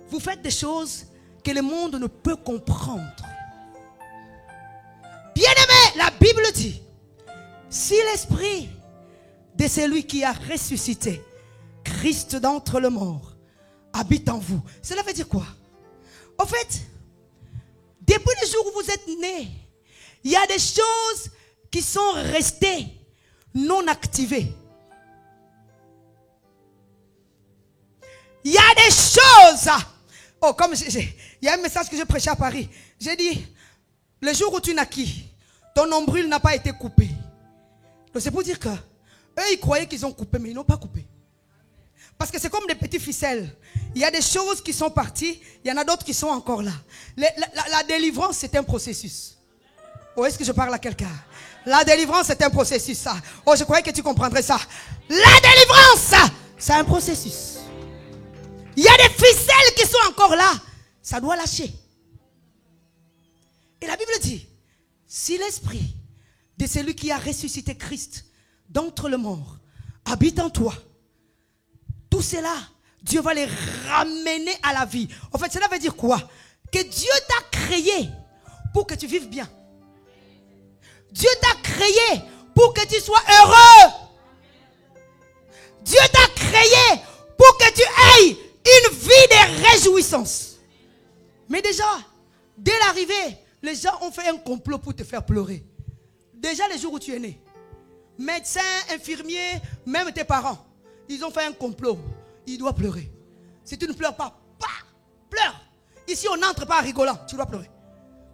vous faites des choses que le monde ne peut comprendre. Bien-aimé, la Bible dit, si l'esprit de celui qui a ressuscité Christ d'entre les morts habite en vous, cela veut dire quoi? En fait, depuis le jour où vous êtes nés, il y a des choses qui sont restées non activées. Il y a des choses. Oh, comme il y a un message que j'ai prêché à Paris. J'ai dit, le jour où tu naquis, ton nombril n'a pas été coupé. Donc c'est pour dire que eux, ils croyaient qu'ils ont coupé, mais ils n'ont pas coupé. Parce que c'est comme des petits ficelles. Il y a des choses qui sont parties, il y en a d'autres qui sont encore là. La délivrance, c'est un processus. Oh, est-ce que je parle à quelqu'un? La délivrance, c'est un processus, ça. Oh, je croyais que tu comprendrais ça. La délivrance, c'est un processus. Il y a des ficelles qui sont encore là. Ça doit lâcher. Et la Bible dit, si l'esprit de celui qui a ressuscité Christ d'entre les morts habite en toi, tout cela, Dieu va les ramener à la vie. En fait, cela veut dire quoi? Que Dieu t'a créé pour que tu vives bien. Dieu t'a créé pour que tu sois heureux. Dieu t'a créé pour que tu aies une vie de réjouissance. Mais déjà, dès l'arrivée, les gens ont fait un complot pour te faire pleurer. Déjà les jours où tu es né. Médecins, infirmiers, même tes parents, ils ont fait un complot. Il doit pleurer. Si tu ne pleures pas, pleure. Ici, on n'entre pas en rigolant. Tu dois pleurer.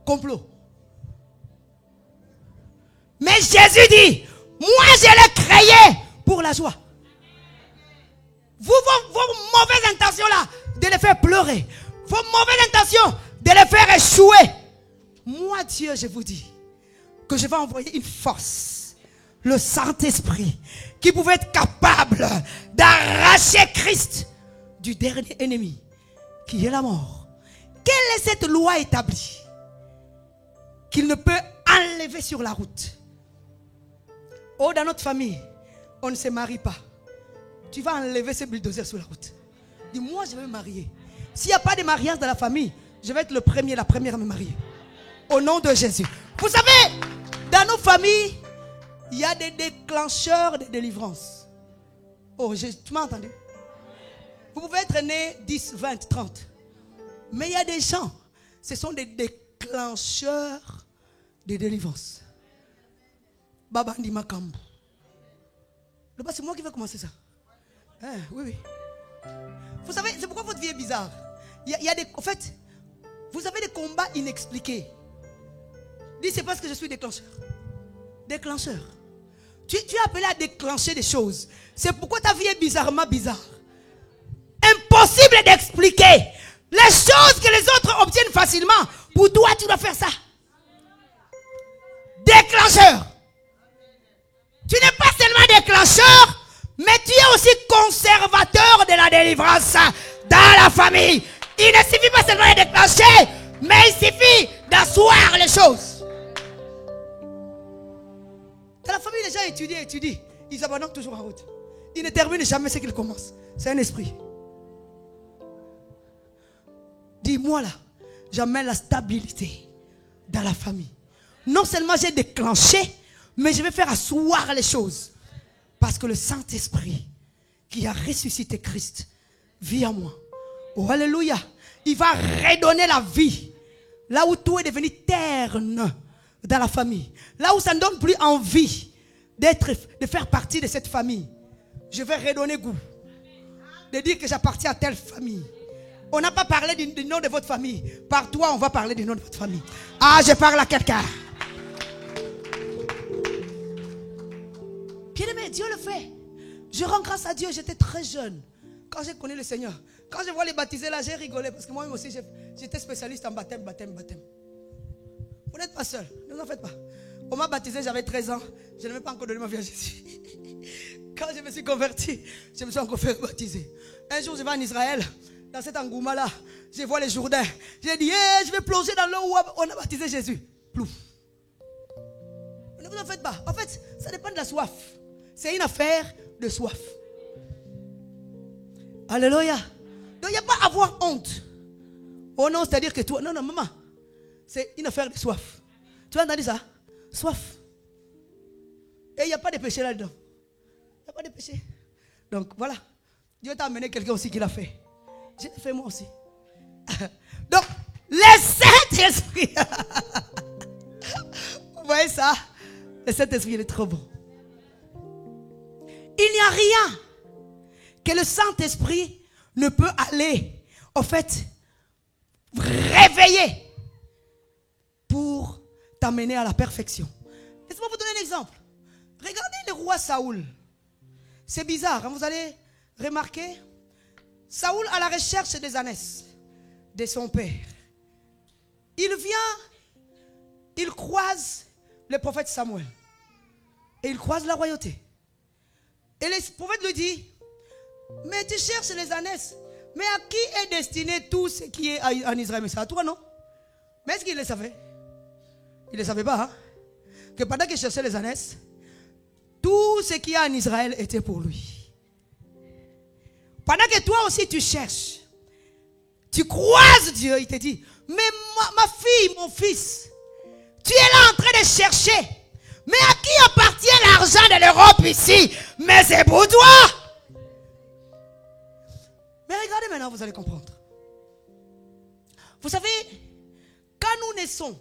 Complot. Mais Jésus dit, moi je l'ai créé pour la joie. Vos mauvaises intentions là, de les faire pleurer. Vos mauvaises intentions, de les faire échouer. Moi Dieu, je vous dis, que je vais envoyer une force. Le Saint-Esprit, qui pouvait être capable d'arracher Christ du dernier ennemi, qui est la mort. Quelle est cette loi établie qu'il ne peut enlever sur la route? Oh, dans notre famille, on ne se marie pas. Tu vas enlever ces bulldozers sur la route. Dis, moi je vais me marier. S'il n'y a pas de mariage dans la famille, je vais être le premier, la première à me marier. Au nom de Jésus. Vous savez, dans nos familles, il y a des déclencheurs de délivrance. Oh, tu m'as entendu? Vous pouvez être né 10, 20, 30. Mais il y a des gens, ce sont des déclencheurs de délivrance. Baba Ndima Kambu. C'est moi qui vais commencer ça. Hein, oui, oui. Vous savez, c'est pourquoi votre vie est bizarre. Il y a des, en fait, vous avez des combats inexpliqués. Dis, c'est parce que je suis déclencheur. Déclencheur. Tu es appelé à déclencher des choses. C'est pourquoi ta vie est bizarrement bizarre. Impossible d'expliquer. Les choses que les autres obtiennent facilement. Pour toi, tu dois faire ça. Déclencheur. Tu n'es pas seulement déclencheur, mais tu es aussi conservateur de la délivrance dans la famille. Il ne suffit pas seulement de déclencher, mais il suffit d'asseoir les choses. Dans la famille, les gens étudient. Ils abandonnent toujours en route. Ils ne terminent jamais ce qu'ils commencent. C'est un esprit. Dis-moi là, j'amène la stabilité dans la famille. Non seulement j'ai déclenché, mais je vais faire asseoir les choses. Parce que le Saint-Esprit qui a ressuscité Christ vit en moi. Oh, alléluia. Il va redonner la vie. Là où tout est devenu terne dans la famille. Là où ça ne donne plus envie de faire partie de cette famille. Je vais redonner goût. De dire que j'appartiens à telle famille. On n'a pas parlé du nom de votre famille. Par toi, on va parler du nom de votre famille. Ah, je parle à quelqu'un. Bien-aimé, Dieu le fait. Je rends grâce à Dieu, j'étais très jeune. Quand j'ai connu le Seigneur. Quand je vois les baptisés là, j'ai rigolé. Parce que moi-même aussi, j'étais spécialiste en baptême. Vous n'êtes pas seul, ne vous en faites pas. On m'a baptisé, j'avais 13 ans. Je n'avais pas encore donné ma vie à Jésus. Quand je me suis converti, je me suis encore fait baptiser. Un jour, je vais en Israël. Dans cet engouement là, je vois les Jourdains. J'ai dit, je vais plonger dans l'eau où on a baptisé Jésus. Plouf. Ne vous en faites pas. En fait, ça dépend de la soif. C'est une affaire de soif. Alléluia. Donc il n'y a pas à avoir honte. Oh non, c'est-à-dire que toi, non, maman. C'est une affaire de soif. Tu as entendu ça? Soif. Et il n'y a pas de péché là-dedans. Il n'y a pas de péché. Donc voilà. Dieu t'a amené quelqu'un aussi qui l'a fait. Je l'ai fait moi aussi. Donc, le Saint-Esprit. Vous voyez ça? Le Saint-Esprit, il est trop bon. Il n'y a rien que le Saint-Esprit ne peut aller, en fait, réveiller pour t'amener à la perfection. Laissez-moi vous donner un exemple. Regardez le roi Saoul. C'est bizarre, hein? Vous allez remarquer. Saoul à la recherche des ânesses de son père. Il vient, il croise le prophète Samuel. Et il croise la royauté. Et le prophète lui dit, mais tu cherches les ânesses. Mais à qui est destiné tout ce qui est en Israël? Mais c'est à toi, non? Mais est-ce qu'il le savait? Il ne le savait pas, hein? Que pendant qu'il cherchait les ânesses, tout ce qui est en Israël était pour lui. Pendant que toi aussi tu cherches, tu croises Dieu, il te dit, mais ma fille, mon fils, tu es là en train de chercher. Mais à qui appartient l'argent de l'Europe ici? Mais c'est pour toi. Mais regardez maintenant, vous allez comprendre. Vous savez, quand nous naissons,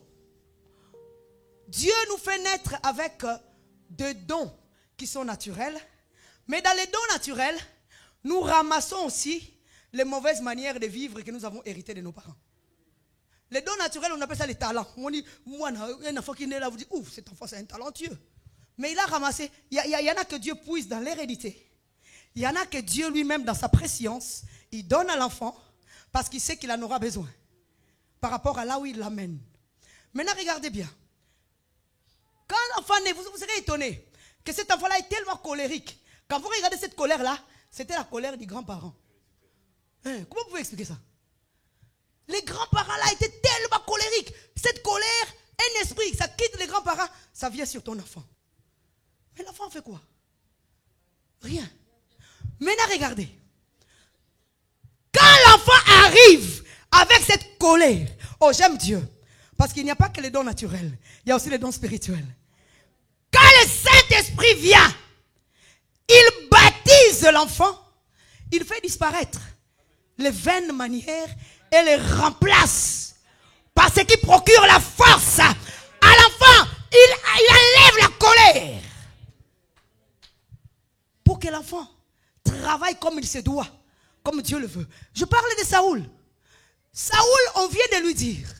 Dieu nous fait naître avec des dons qui sont naturels. Mais dans les dons naturels, nous ramassons aussi les mauvaises manières de vivre que nous avons héritées de nos parents. Les dons naturels, on appelle ça les talents. On dit, moi, un enfant qui est né là, vous dites, ouf, cet enfant c'est un talentueux. Mais il a ramassé, il y en a que Dieu puise dans l'hérédité. Il y en a que Dieu lui-même, dans sa préscience, il donne à l'enfant parce qu'il sait qu'il en aura besoin. Par rapport à là où il l'amène. Maintenant, regardez bien. Quand l'enfant naît, vous serez étonné que cet enfant-là est tellement colérique. Quand vous regardez cette colère-là, c'était la colère des grands-parents. Comment vous pouvez expliquer ça? Les grands-parents-là étaient tellement colériques. Cette colère, un esprit, ça quitte les grands-parents, ça vient sur ton enfant. Mais l'enfant fait quoi? Rien. Maintenant, regardez. Quand l'enfant arrive avec cette colère, oh, j'aime Dieu. Parce qu'il n'y a pas que les dons naturels, il y a aussi les dons spirituels. Quand le Saint-Esprit vient, il baptise l'enfant, il fait disparaître les vaines manières et les remplace par ce qui procure la force à l'enfant. Il enlève la colère pour que l'enfant travaille comme il se doit, comme Dieu le veut. Je parle de Saoul. Saoul, on vient de lui dire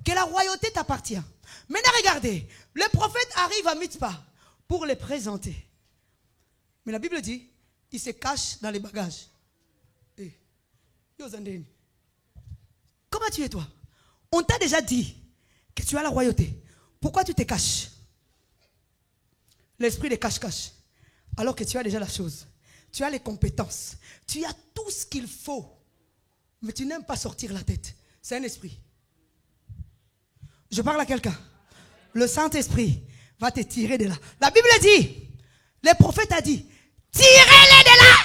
que la royauté t'appartient. Maintenant, regardez, le prophète arrive à Mitzpah pour les présenter. Mais la Bible dit, il se cache dans les bagages. Comment tu es toi? On t'a déjà dit que tu as la royauté. Pourquoi tu te caches? L'esprit de cache-cache. Alors que tu as déjà la chose. Tu as les compétences. Tu as tout ce qu'il faut. Mais tu n'aimes pas sortir la tête. C'est un esprit. Je parle à quelqu'un. Le Saint-Esprit va te tirer de là. La Bible dit, le prophète a dit, tirez-les de là.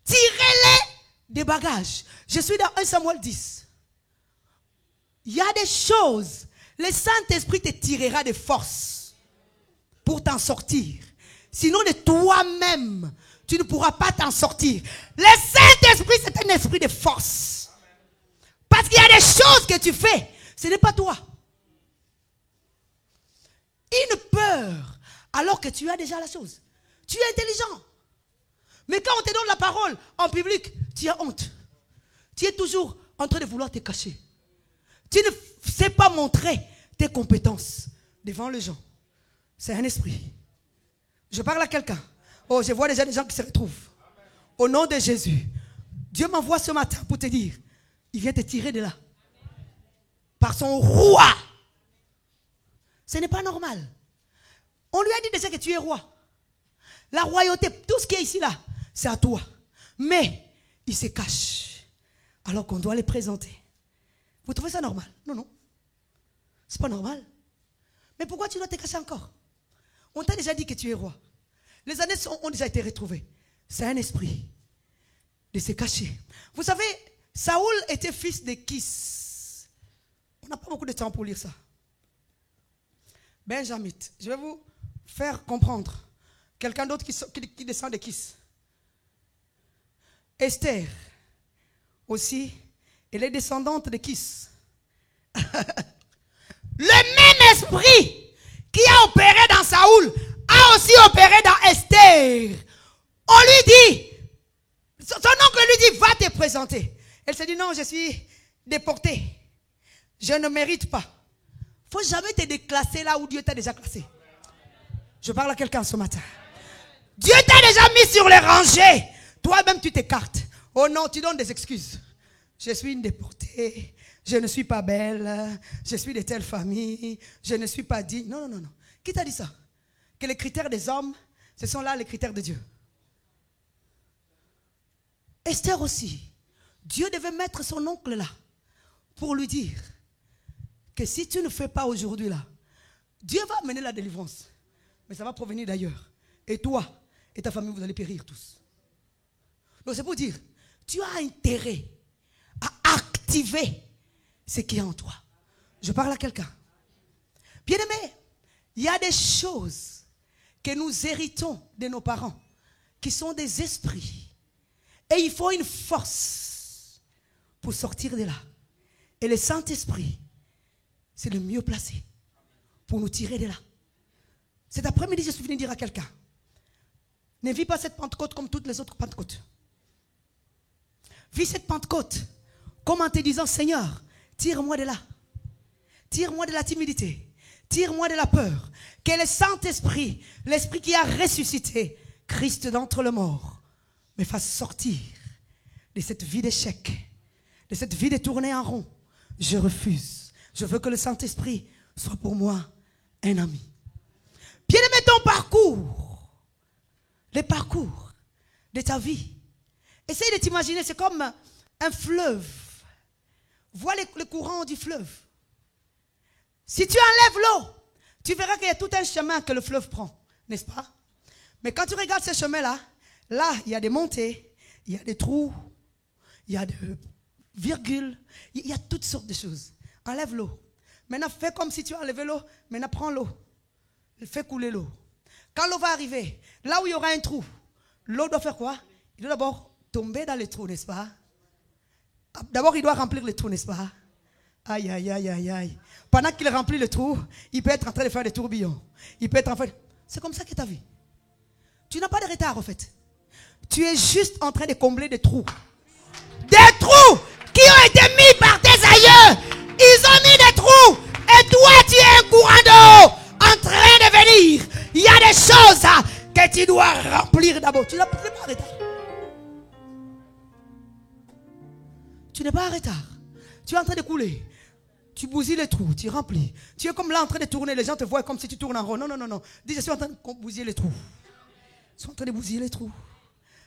Tirez-les des bagages. Je suis dans 1 Samuel 10. Il y a des choses. Le Saint-Esprit te tirera de force pour t'en sortir. Sinon de toi-même, tu ne pourras pas t'en sortir. Le Saint-Esprit, c'est un esprit de force. Parce qu'il y a des choses que tu fais. Ce n'est pas toi. Une peur, alors que tu as déjà la chose. Tu es intelligent. Mais quand on te donne la parole en public, tu as honte. Tu es toujours en train de vouloir te cacher. Tu ne sais pas montrer tes compétences devant les gens. C'est un esprit. Je parle à quelqu'un. Oh, je vois déjà des gens qui se retrouvent. Au nom de Jésus, Dieu m'envoie ce matin pour te dire, il vient te tirer de là. Par son roi. Ce n'est pas normal. On lui a dit déjà que tu es roi. La royauté, tout ce qui est ici là, c'est à toi. Mais il se cache. Alors qu'on doit les présenter. Vous trouvez ça normal? Non, non. C'est pas normal. Mais pourquoi tu dois te cacher encore? On t'a déjà dit que tu es roi. Les années ont déjà été retrouvées. C'est un esprit de se cacher. Vous savez, Saoul était fils de Kis. On n'a pas beaucoup de temps pour lire ça. Benjamin, je vais vous faire comprendre. Quelqu'un d'autre qui descend de Kis. Esther, aussi, elle est descendante de Kis. Le même esprit qui a opéré dans Saoul a aussi opéré dans Esther. On lui dit, son oncle lui dit, va te présenter. Elle se dit, non, je suis déportée. Je ne mérite pas. Il ne faut jamais te déclasser là où Dieu t'a déjà classé. Je parle à quelqu'un ce matin. Dieu t'a déjà mis sur les rangées. Toi-même, tu t'écartes. Oh non, tu donnes des excuses. Je suis une déportée. Je ne suis pas belle. Je suis de telle famille. Je ne suis pas digne. Non, non, non, non. Qui t'a dit ça? Que les critères des hommes, ce sont là les critères de Dieu. Esther aussi. Dieu devait mettre son oncle là pour lui dire que si tu ne fais pas aujourd'hui là, Dieu va amener la délivrance. Mais ça va provenir d'ailleurs. Et toi et ta famille, vous allez périr tous. Donc c'est pour dire, tu as intérêt à activer ce qui est en toi. Je parle à quelqu'un. Bien-aimé, il y a des choses que nous héritons de nos parents qui sont des esprits. Et il faut une force pour sortir de là. Et le Saint-Esprit, c'est le mieux placé pour nous tirer de là. Cet après-midi, je suis venu dire à quelqu'un, ne vis pas cette Pentecôte comme toutes les autres Pentecôtes. Vis cette Pentecôte comme en te disant, Seigneur, tire-moi de là. Tire-moi de la timidité. Tire-moi de la peur. Que le Saint-Esprit, l'Esprit qui a ressuscité Christ d'entre les morts, me fasse sortir de cette vie d'échec, de cette vie de tourner en rond. Je refuse. Je veux que le Saint-Esprit soit pour moi un ami. Bien-aimé, ton parcours, le parcours de ta vie. Essaye de t'imaginer, c'est comme un fleuve. Vois le courant du fleuve. Si tu enlèves l'eau, tu verras qu'il y a tout un chemin que le fleuve prend, n'est-ce pas? Mais quand tu regardes ce chemin-là, là, il y a des montées, il y a des trous, il y a des virgules, il y a toutes sortes de choses. Enlève l'eau. Maintenant, fais comme si tu enlevais l'eau. Maintenant, prends l'eau. Fais couler l'eau. Quand l'eau va arriver, là où il y aura un trou, l'eau doit faire quoi? Il doit d'abord tomber dans le trou, n'est-ce pas? D'abord, il doit remplir le trou, n'est-ce pas? Aïe, aïe, aïe, aïe, aïe. Pendant qu'il remplit le trou, il peut être en train de faire des tourbillons. Il peut être en train de... C'est comme ça que ta vie. Tu n'as pas de retard, en fait. Tu es juste en train de combler des trous. Des trous qui ont été mis par tes aïeux. Ils ont mis des trous. Et toi, tu es un courant d'eau en train de venir. Il y a des choses que tu dois remplir d'abord. Tu n'es pas en retard. Tu n'es pas en retard. Tu es en train de couler. Tu bousilles les trous, tu remplis. Tu es comme là en train de tourner. Les gens te voient comme si tu tournes en rond. Non, non, non, non. Dis, je suis en train de bousiller les trous. Je suis en train de bousiller les trous.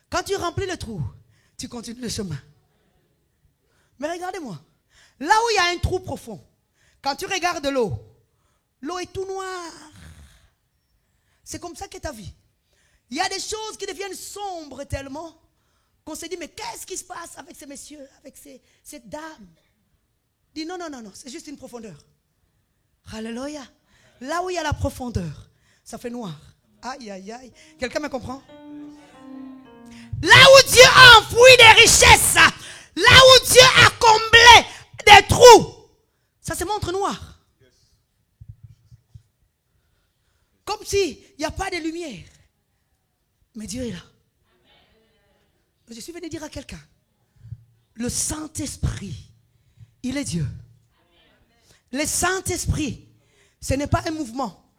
Quand tu remplis le trou, tu continues le chemin. Mais regardez-moi. Là où il y a un trou profond, quand tu regardes l'eau, l'eau est tout noire. C'est comme ça qu'est ta vie. Il y a des choses qui deviennent sombres tellement qu'on se dit, mais qu'est-ce qui se passe avec ces messieurs, avec cette dame? Dis non, non, non, non, c'est juste une profondeur. Alléluia. Là où il y a la profondeur, ça fait noir. Aïe, aïe, aïe. Quelqu'un me comprend? Là où Dieu a enfoui des richesses, là où Dieu a comblé des trous, ça se montre noir. Comme s'il n'y a pas de lumière. Mais Dieu est là. Je suis venu dire à quelqu'un, le Saint-Esprit, il est Dieu. Le Saint-Esprit, ce n'est pas un mouvement.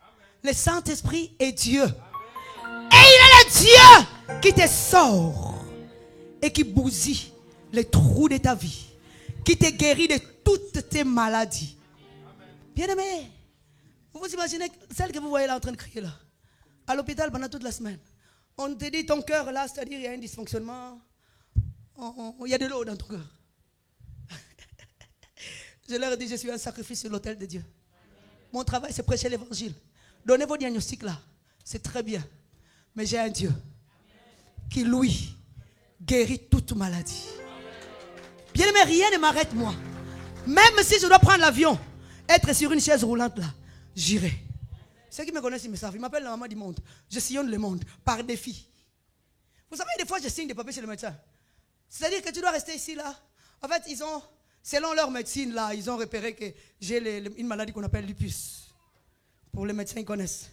Le Saint-Esprit est Dieu. Et il est le Dieu qui te sort et qui bousille les trous de ta vie, qui te guérit de toutes tes maladies. Bien-aimé, vous vous imaginez celle que vous voyez là en train de crier là, à l'hôpital pendant toute la semaine. On te dit ton cœur là, c'est-à-dire il y a un dysfonctionnement. Il y a de l'eau dans ton cœur. Je leur dis, je suis un sacrifice sur l'autel de Dieu. Mon travail, c'est prêcher l'évangile. Donnez vos diagnostics là. C'est très bien. Mais j'ai un Dieu qui, lui, guérit toute maladie. Bien aimé, rien ne m'arrête moi. Même si je dois prendre l'avion, être sur une chaise roulante là, j'irai. Ceux qui me connaissent, ils me savent. Ils m'appellent la maman du monde. Je sillonne le monde par défi. Vous savez, des fois, je signe des papiers chez le médecin. C'est-à-dire que tu dois rester ici là. En fait, ils ont... Selon leur médecine, là, ils ont repéré que j'ai une maladie qu'on appelle lupus. Pour les médecins, ils connaissent.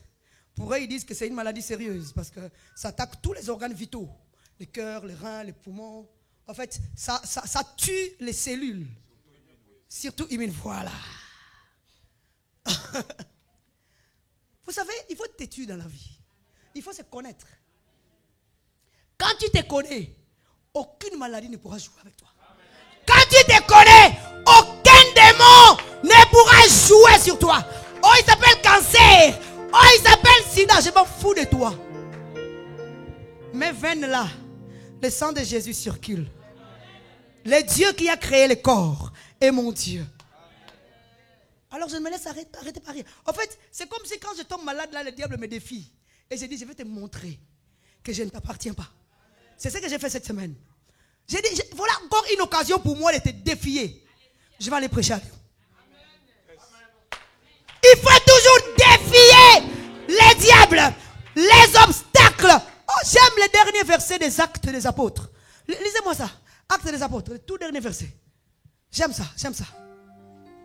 Pour eux, ils disent que c'est une maladie sérieuse parce que ça attaque tous les organes vitaux. Le cœur, les reins, les poumons. En fait, ça tue les cellules. Surtout immunes. Voilà. Vous savez, il faut être têtu dans la vie. Il faut se connaître. Quand tu te connais, aucune maladie ne pourra jouer avec toi. Quand tu te connais, aucun démon ne pourra jouer sur toi. Oh, il s'appelle cancer. Oh, il s'appelle sida. Je m'en fous de toi. Mes veines là, le sang de Jésus circule. Le Dieu qui a créé le corps est mon Dieu. Alors je me laisse arrêter par rien. En fait, c'est comme si quand je tombe malade là, le diable me défie. Et je dis, je vais te montrer que je ne t'appartiens pas. C'est ce que j'ai fait cette semaine. J'ai dit, voilà encore une occasion pour moi de te défier. Je vais aller prêcher à Lyon. Il faut toujours défier les diables, les obstacles. Oh, j'aime le dernier verset des Actes des Apôtres. Lisez-moi ça. Actes des Apôtres, le tout dernier verset. J'aime ça, j'aime ça.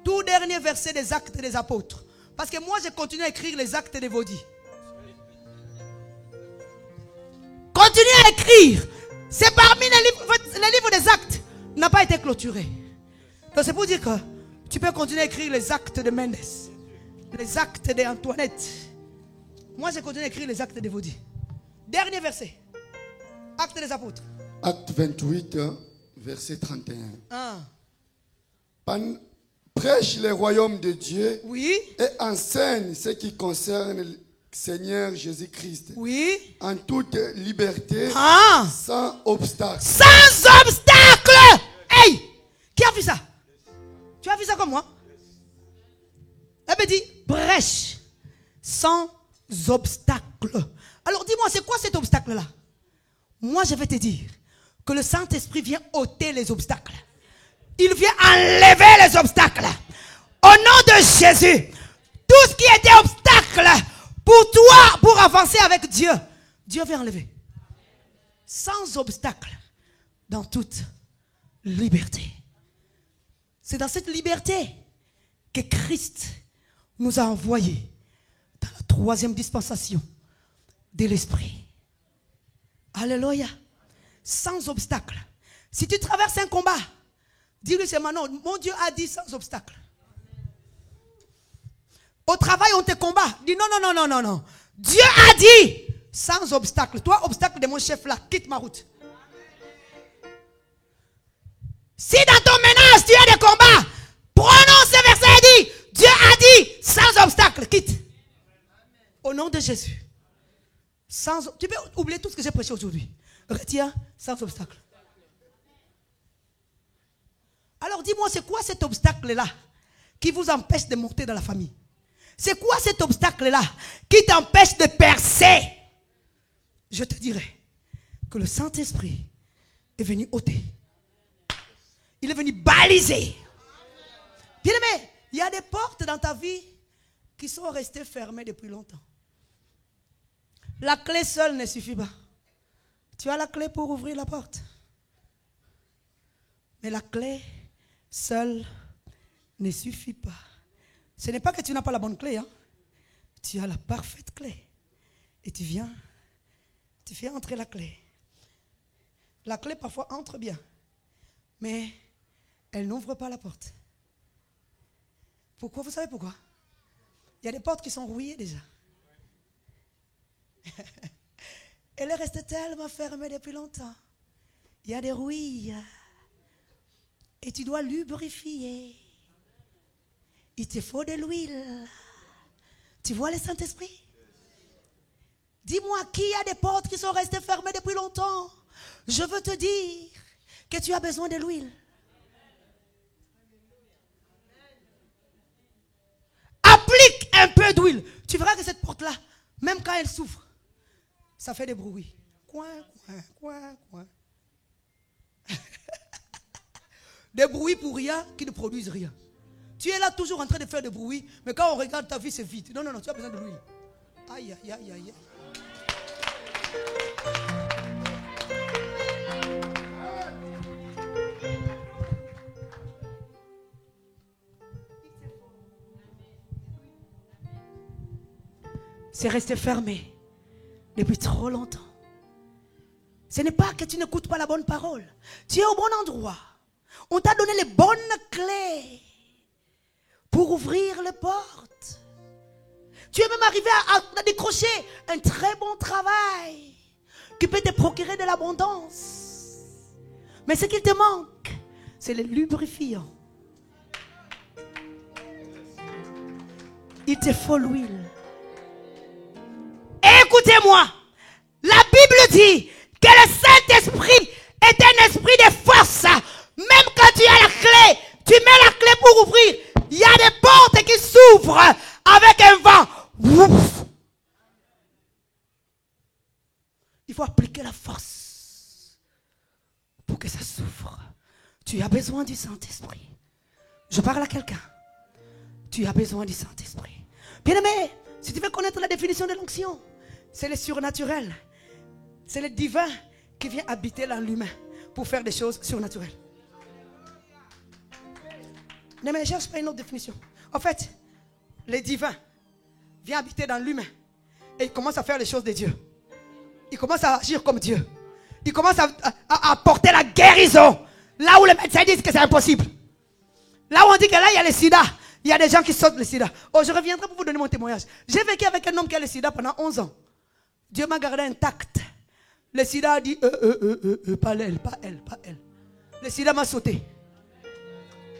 Tout dernier verset des Actes des Apôtres. Parce que moi, je continue à écrire les Actes des Vaudis. Continuez à écrire. C'est parmi les livres des Actes. N'a pas été clôturé. Donc c'est pour dire que tu peux continuer à écrire les Actes de Mendes. Les Actes d'Antoinette. Moi, je continue à écrire les Actes des Vaudis. Dernier verset. Actes des Apôtres. Acte 28, verset 31. Ah. Prêche les royaumes de Dieu. Oui. Et enseigne ce qui concerne le Seigneur Jésus-Christ. Oui. En toute liberté. Ah. Sans obstacle. Sans obstacle. Hey. Qui a vu ça? Tu as vu ça comme moi? Elle me dit, brèche. Sans obstacle. Alors dis-moi, c'est quoi cet obstacle-là? Moi, je vais te dire que le Saint-Esprit vient ôter les obstacles. Il vient enlever les obstacles. Au nom de Jésus, tout ce qui était obstacle pour toi, pour avancer avec Dieu, Dieu vient enlever. Sans obstacle, dans toute liberté. C'est dans cette liberté que Christ nous a envoyés dans la troisième dispensation de l'Esprit. Alléluia. Sans obstacle. Si tu traverses un combat, dis-lui c'est maintenant. Mon Dieu a dit sans obstacle. Au travail, on te combat. Dis non, non, non, non, non, non. Dieu a dit sans obstacle. Toi, obstacle de mon chef là, quitte ma route. Si dans ton ménage tu as des combats, prononce ce verset et dis Dieu a dit sans obstacle, quitte. Au nom de Jésus. Tu peux oublier tout ce que j'ai prêché aujourd'hui. Retiens sans obstacle. Alors dis-moi, c'est quoi cet obstacle-là qui vous empêche de monter dans la famille? C'est quoi cet obstacle-là qui t'empêche de percer? Je te dirai que le Saint-Esprit est venu ôter. Il est venu baliser. Bien-aimé, il y a des portes dans ta vie qui sont restées fermées depuis longtemps. La clé seule ne suffit pas. Tu as la clé pour ouvrir la porte. Mais la clé seule ne suffit pas. Ce n'est pas que tu n'as pas la bonne clé. Hein? Tu as la parfaite clé. Et tu fais entrer la clé. La clé parfois entre bien. Mais elle n'ouvre pas la porte. Pourquoi? Vous savez pourquoi? Il y a des portes qui sont rouillées déjà. Elle est restée tellement fermée depuis longtemps. Il y a des rouilles. Et tu dois lubrifier. Il te faut de l'huile. Tu vois le Saint-Esprit? Dis-moi, qui a des portes qui sont restées fermées depuis longtemps? Je veux te dire que tu as besoin de l'huile. Applique un peu d'huile. Tu verras que cette porte-là, même quand elle s'ouvre, ça fait des bruits. Coin, coin, coin, coin. Des bruits pour rien qui ne produisent rien. Tu es là toujours en train de faire des bruits, mais quand on regarde ta vie, c'est vide. Non, non, non, tu as besoin de l'huile. Aïe, aïe, aïe, aïe. C'est resté fermé depuis trop longtemps. Ce n'est pas que tu n'écoutes pas la bonne parole. Tu es au bon endroit. On t'a donné les bonnes clés pour ouvrir les portes. Tu es même arrivé à décrocher un très bon travail qui peut te procurer de l'abondance. Mais ce qu'il te manque, c'est le lubrifiant. Il te faut l'huile. Écoutez-moi, la Bible dit que le Saint-Esprit est un esprit de force. Même quand tu as la clé, tu mets la clé pour ouvrir. Il y a des portes qui s'ouvrent avec un vent. Ouf. Il faut appliquer la force pour que que ça souffre. Tu as besoin du Saint-Esprit. Je parle à quelqu'un. Tu as besoin du Saint-Esprit. Bien-aimé, si tu veux connaître la définition de l'onction, c'est le surnaturel. C'est le divin qui vient habiter dans l'humain pour faire des choses surnaturelles. Non, mais ne cherche pas une autre définition. En fait, le divin vient habiter dans l'humain et il commence à faire les choses de Dieu. Il commence à agir comme Dieu. Il commence à apporter la guérison là où les médecins disent que c'est impossible. Là où on dit que là il y a le sida, il y a des gens qui sautent le sida. Oh, je reviendrai pour vous donner mon témoignage. J'ai vécu avec un homme qui a le sida pendant 11 ans. Dieu m'a gardé intact. Le sida a dit pas elle, pas elle, pas elle. Le sida m'a sauté.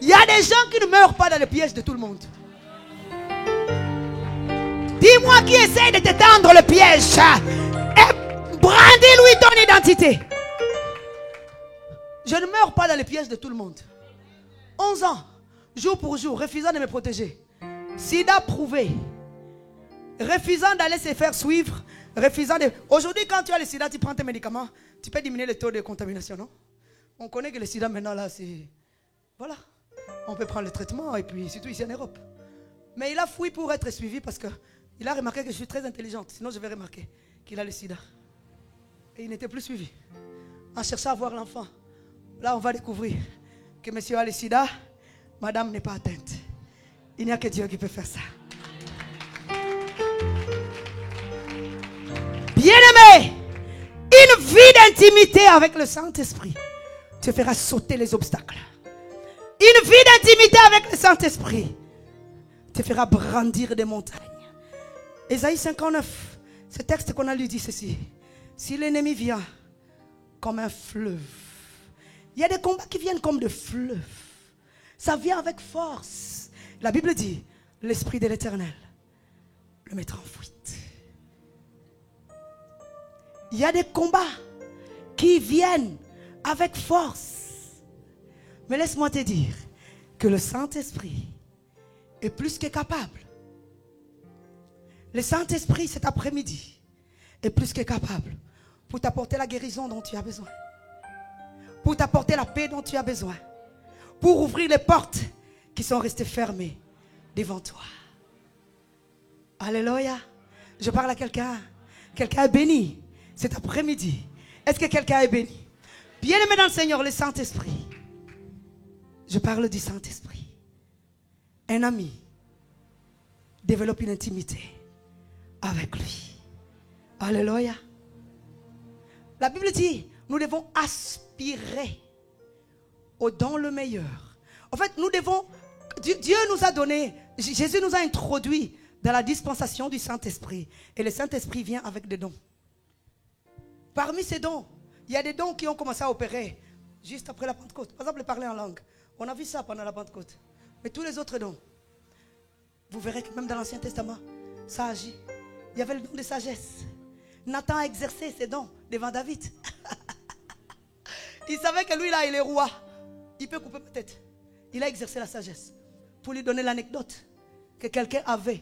Il y a des gens qui ne meurent pas dans les pièges de tout le monde. Dis-moi qui essaye de te tendre le piège et brandis-lui ton identité. Je ne meurs pas dans les pièges de tout le monde. 11 ans, jour pour jour, refusant de me protéger. Sida prouvé. Refusant d'aller se faire suivre. Refusant de... Aujourd'hui, quand tu as le sida, tu prends tes médicaments, tu peux diminuer le taux de contamination, non? On connaît que le sida maintenant, là, c'est... Voilà. On peut prendre le traitement, et puis surtout ici en Europe. Mais il a fui pour être suivi parce qu'il a remarqué que je suis très intelligente. Sinon, je vais remarquer qu'il a le sida. Et il n'était plus suivi. En cherchant à voir l'enfant, là, on va découvrir que monsieur a le sida, madame n'est pas atteinte. Il n'y a que Dieu qui peut faire ça. Bien-aimé, une vie d'intimité avec le Saint-Esprit te fera sauter les obstacles. Une vie d'intimité avec le Saint-Esprit te fera brandir des montagnes. Ésaïe 59, ce texte qu'on a lu dit ceci. Si l'ennemi vient comme un fleuve, il y a des combats qui viennent comme des fleuves. Ça vient avec force. La Bible dit, l'Esprit de l'Éternel le mettra en fuite. Il y a des combats qui viennent avec force. Mais laisse-moi te dire que le Saint-Esprit est plus que capable. Le Saint-Esprit cet après-midi est plus que capable pour t'apporter la guérison dont tu as besoin. Pour t'apporter la paix dont tu as besoin. Pour ouvrir les portes qui sont restées fermées devant toi. Alléluia. Je parle à quelqu'un. Quelqu'un est béni cet après-midi. Est-ce que quelqu'un est béni? Bien-aimé dans le Seigneur, le Saint-Esprit. Je parle du Saint-Esprit. Un ami développe une intimité avec lui. Alléluia. La Bible dit, nous devons aspirer au don le meilleur. En fait, nous devons, Dieu nous a donné, Jésus nous a introduit dans la dispensation du Saint-Esprit. Et le Saint-Esprit vient avec des dons. Parmi ces dons, il y a des dons qui ont commencé à opérer juste après la Pentecôte. Par exemple, parler en langue. On a vu ça pendant la Pentecôte. Mais tous les autres dons, vous verrez que même dans l'Ancien Testament, ça agit. Il y avait le don de sagesse. Nathan a exercé ses dons devant David. Il savait que lui là, il est roi. Il peut couper peut-être. Il a exercé la sagesse pour lui donner l'anecdote que quelqu'un avait.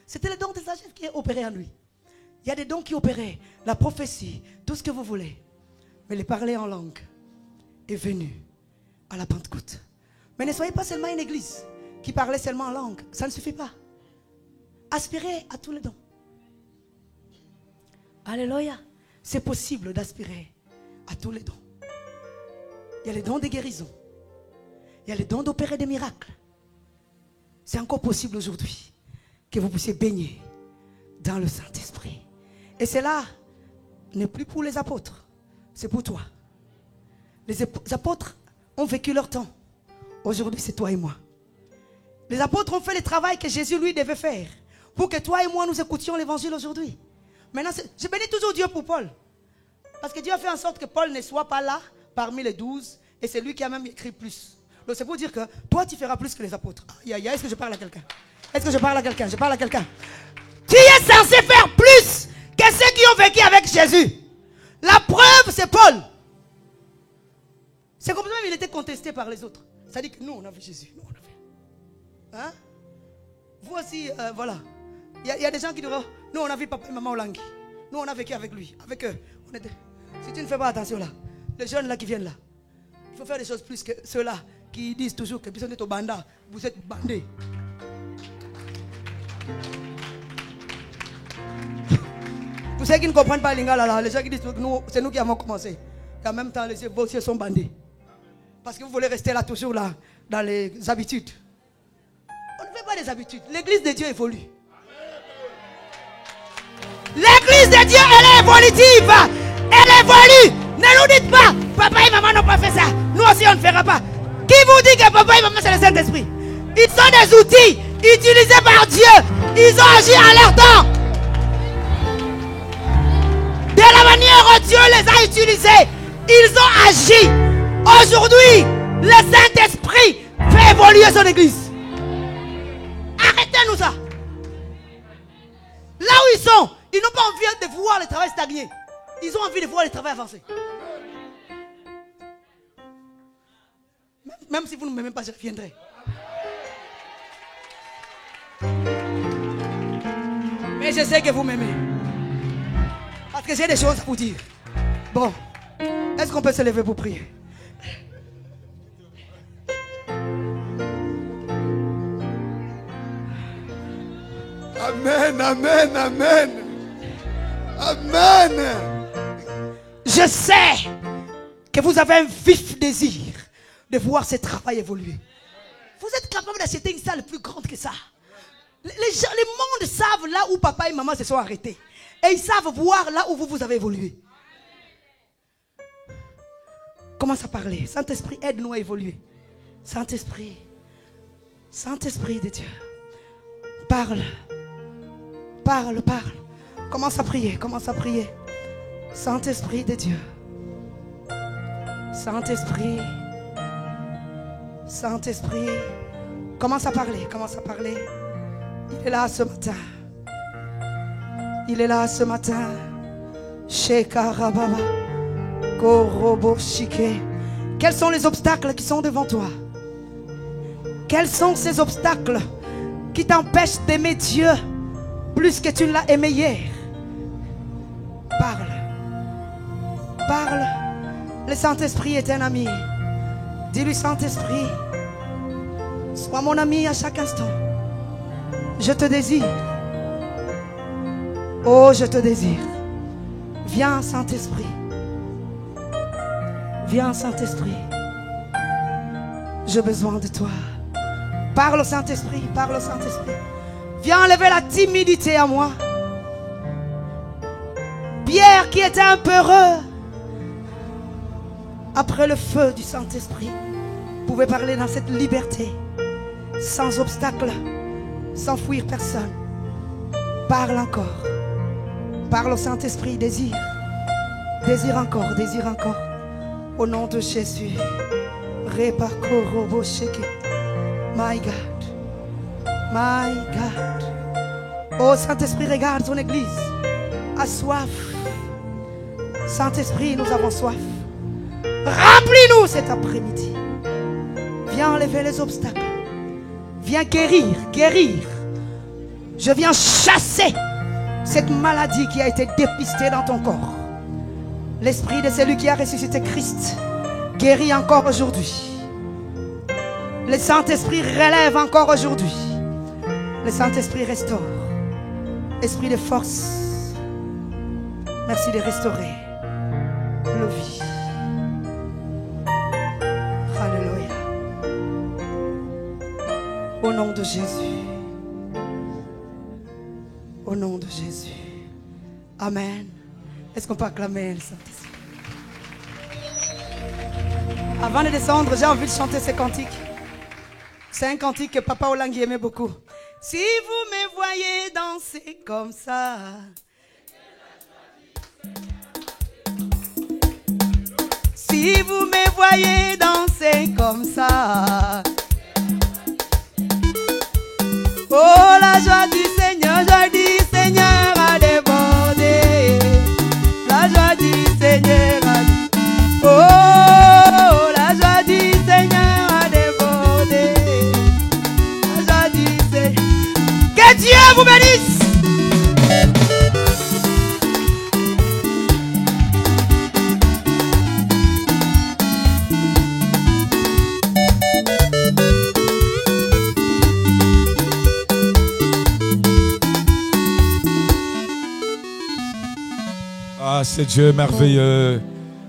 C'était le don de sagesse qui est opéré en lui. Il y a des dons qui opéraient. La prophétie, tout ce que vous voulez. Mais le parler en langue est venu à la Pentecôte. Mais ne soyez pas seulement une église qui parlait seulement en langue. Ça ne suffit pas. Aspirez à tous les dons. Alléluia. C'est possible d'aspirer à tous les dons. Il y a les dons de guérison. Il y a les dons d'opérer des miracles. C'est encore possible aujourd'hui que vous puissiez baigner dans le Saint-Esprit. Et cela n'est plus pour les apôtres. C'est pour toi. Les apôtres ont vécu leur temps. Aujourd'hui, c'est toi et moi. Les apôtres ont fait le travail que Jésus, lui, devait faire. Pour que toi et moi, nous écoutions l'évangile aujourd'hui. Maintenant, je bénis toujours Dieu pour Paul. Parce que Dieu a fait en sorte que Paul ne soit pas là, parmi les 12. Et c'est lui qui a même écrit plus. Donc c'est pour dire que toi, tu feras plus que les apôtres. Est-ce que je parle à quelqu'un? Est-ce que je parle à quelqu'un? Je parle à quelqu'un. Tu es censé faire plus que ceux qui ont vécu avec Jésus. La preuve, c'est Paul. C'est comme ça qu'il était contesté par les autres. Ça dit que nous, on a vu Jésus. Nous, on a vu. Hein? Vous aussi, voilà. Il y a des gens qui diront, nous, on a vu papa et maman Olangui. Nous, on a vécu avec lui. Avec eux. Si tu ne fais pas attention là, Les jeunes là qui viennent là, il faut faire des choses plus que ceux-là qui disent toujours que vous êtes au banda, vous êtes bandés. Pour ceux qui ne comprennent pas Lingala là, les gens qui disent que c'est nous qui avons commencé. Et en même temps, vos yeux sont bandés. Parce que vous voulez rester là toujours là, dans les habitudes. On ne fait pas des habitudes. L'église de Dieu évolue. L'église de Dieu, elle est évolutive. Elle évolue. Ne nous dites pas, papa et maman n'ont pas fait ça. Nous aussi, on ne fera pas. Qui vous dit que papa et maman, c'est le Saint-Esprit? Ils sont des outils utilisés par Dieu. Ils ont agi en leur temps. De la manière dont Dieu les a utilisés, ils ont agi. Aujourd'hui, le Saint-Esprit fait évoluer son église. Arrêtez-nous ça. Là où ils sont, ils n'ont pas envie de voir le travail stagner. Ils ont envie de voir le travail avancer. Même si vous ne m'aimez pas, je reviendrai. Mais je sais que vous m'aimez. Parce que j'ai des choses à vous dire. Bon, est-ce qu'on peut se lever pour prier? Amen, amen, amen. Amen. Je sais que vous avez un vif désir de voir ce travail évoluer. Vous êtes capable d'acheter une salle plus grande que ça. Les mondes savent là où papa et maman se sont arrêtés. Et ils savent voir là où vous avez évolué. Commence à parler. Saint-Esprit, aide-nous à évoluer. Saint-Esprit, Saint-Esprit de Dieu, parle. Parle, parle. Commence à prier, commence à prier. Saint-Esprit de Dieu. Saint-Esprit. Saint-Esprit. Commence à parler, commence à parler. Il est là ce matin. Il est là ce matin. Shekarababa. Korobo Shike. Quels sont les obstacles qui sont devant toi? Quels sont ces obstacles qui t'empêchent d'aimer Dieu plus que tu ne l'as aimé hier? Parle. Parle. Le Saint-Esprit est un ami. Dis-lui, Saint-Esprit, sois mon ami à chaque instant. Je te désire. Oh, je te désire. Viens, Saint-Esprit. Viens, Saint-Esprit. J'ai besoin de toi. Parle au Saint-Esprit, parle au Saint-Esprit. Viens enlever la timidité à moi. Pierre qui était un peu heureux, après le feu du Saint-Esprit, pouvait parler dans cette liberté, sans obstacle, sans fuir personne. Parle encore. Parle au Saint-Esprit, désire. Désire encore, désire encore. Au nom de Jésus. Repakorobo sheke. My God. My God. Oh Saint-Esprit, regarde ton église. A soif. Saint-Esprit, nous avons soif. Remplis-nous cet après-midi. Viens enlever les obstacles. Viens guérir, guérir. Je viens chasser cette maladie qui a été dépistée dans ton corps. L'esprit de celui qui a ressuscité Christ guérit encore aujourd'hui. Le Saint-Esprit relève encore aujourd'hui. Le Saint-Esprit restaure. Esprit de force, merci de restaurer nos vies. Alléluia. Au nom de Jésus. Au nom de Jésus. Amen. Est-ce qu'on peut acclamer le Saint-Esprit? Avant de descendre, j'ai envie de chanter ce cantique. C'est un cantique que Papa Olangi aimait beaucoup. Si vous me voyez danser comme ça, si vous me voyez danser comme ça, oh la joie du Seigneur a débordé, la joie du Seigneur a débordé, oh la joie du Seigneur a débordé, la joie du Seigneur. Que Dieu vous bénisse. Ah, c'est Dieu merveilleux.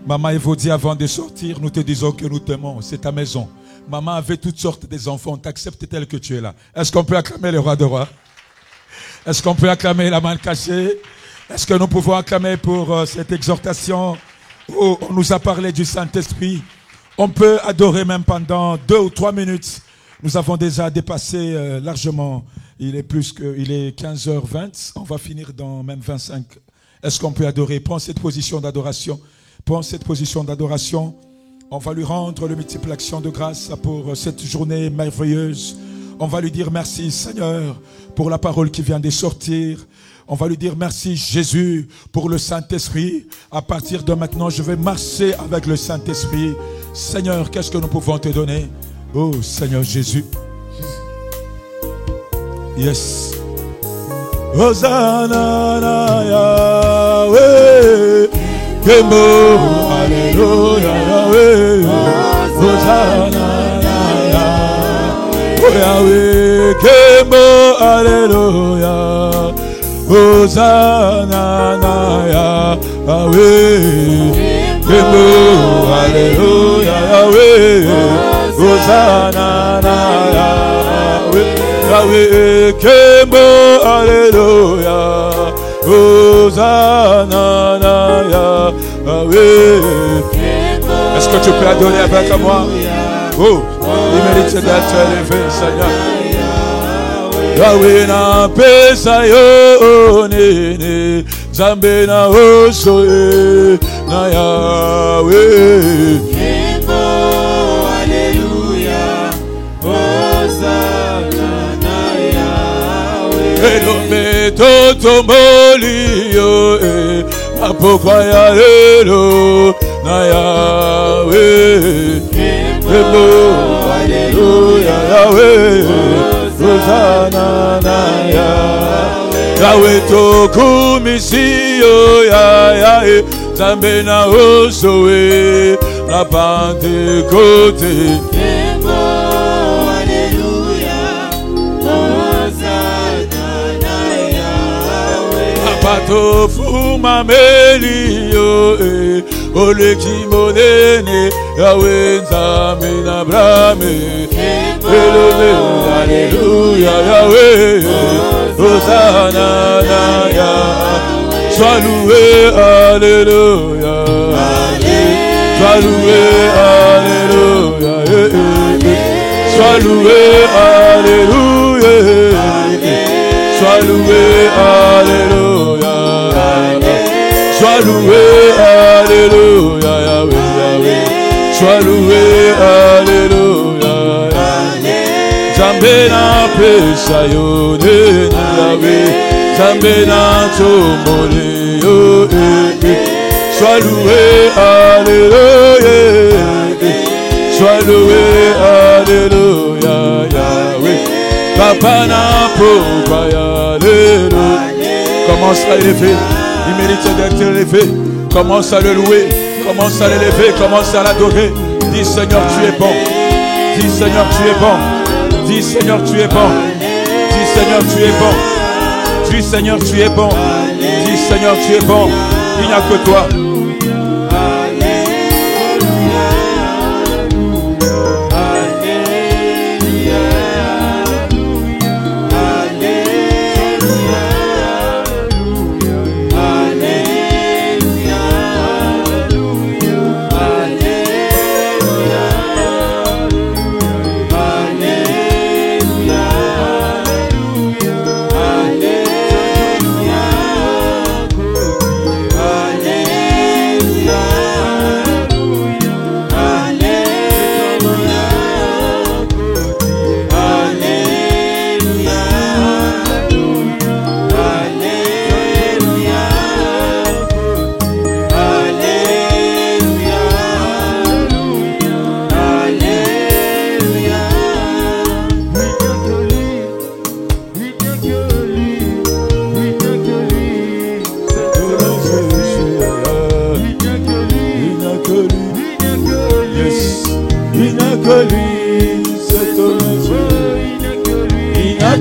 Maman, il vous dit avant de sortir, nous te disons que nous t'aimons. C'est ta maison. Maman avait toutes sortes des enfants. On t'accepte tel que tu es là. Est-ce qu'on peut acclamer le roi de rois? Est-ce qu'on peut acclamer la main cachée? Est-ce que nous pouvons acclamer pour cette exhortation où on nous a parlé du Saint-Esprit? On peut adorer même pendant 2 ou 3 minutes. Nous avons déjà dépassé largement. Il est 15h20. On va finir dans même 25. Est-ce qu'on peut adorer? Prends cette position d'adoration. Prends cette position d'adoration. On va lui rendre le multiple action de grâce pour cette journée merveilleuse. On va lui dire merci Seigneur pour la parole qui vient de sortir. On va lui dire merci Jésus pour le Saint-Esprit. À partir de maintenant, je vais marcher avec le Saint-Esprit. Seigneur, qu'est-ce que nous pouvons te donner? Oh Seigneur Jésus. Yes. Hosanna Yahweh. Kemo, Alléluia, Yahweh. Hosanna, Yahweh. Yahweh, Kemo, Alléluia. Hosanna, Yahweh. Kemo, Alléluia, Yahweh. Hosanna, Yahweh. Yahweh, Kemo, Alléluia. Hosanna, Yahweh. Est-ce que tu peux adorer avec moi? Oh, il mérite d'être élevé, Seigneur. Yahweh na pesa yo nene, Zambe na osoe na Yahweh. Alléluia, Hosanna na Yahweh. Elome toto molio apokwa ya lelo na Yahweh. Alléluia, Yahweh. Hosanna na Yahweh. Yahweh tokumisiyo ya Yahweh. Zambe na osoe la Pentecôte. Alléluia, Hosanna na Yahweh. Apato fuma melio ole kimonene Yahweh Zambe na brame. Alléluia, Yahweh. Hosanna na Yahweh. Sois loué, Alléluia. Sois loué, Alléluia. Sois loué, Alléluia. Sois loué, Alléluia. Sois loué, Alléluia, Yahweh. Sois loué, Alléluia. Zambe na pesa yo nene Yahweh. Zambe na tomole yo. Sois loué, Alléluia. Sois loué, Alléluia, Yahweh. Papa na pokwa ya lelo. Commence à l'élever. Il mérite d'être élevé. Commence à le louer. Commence à l'élever. Commence à l'adorer. Dis Seigneur, tu es bon. Dis Seigneur, tu es bon. Dis Seigneur, tu es bon. Dis Seigneur, tu es bon. Dis Seigneur, tu es bon. Dis Seigneur, tu es bon. Il n'y a que toi.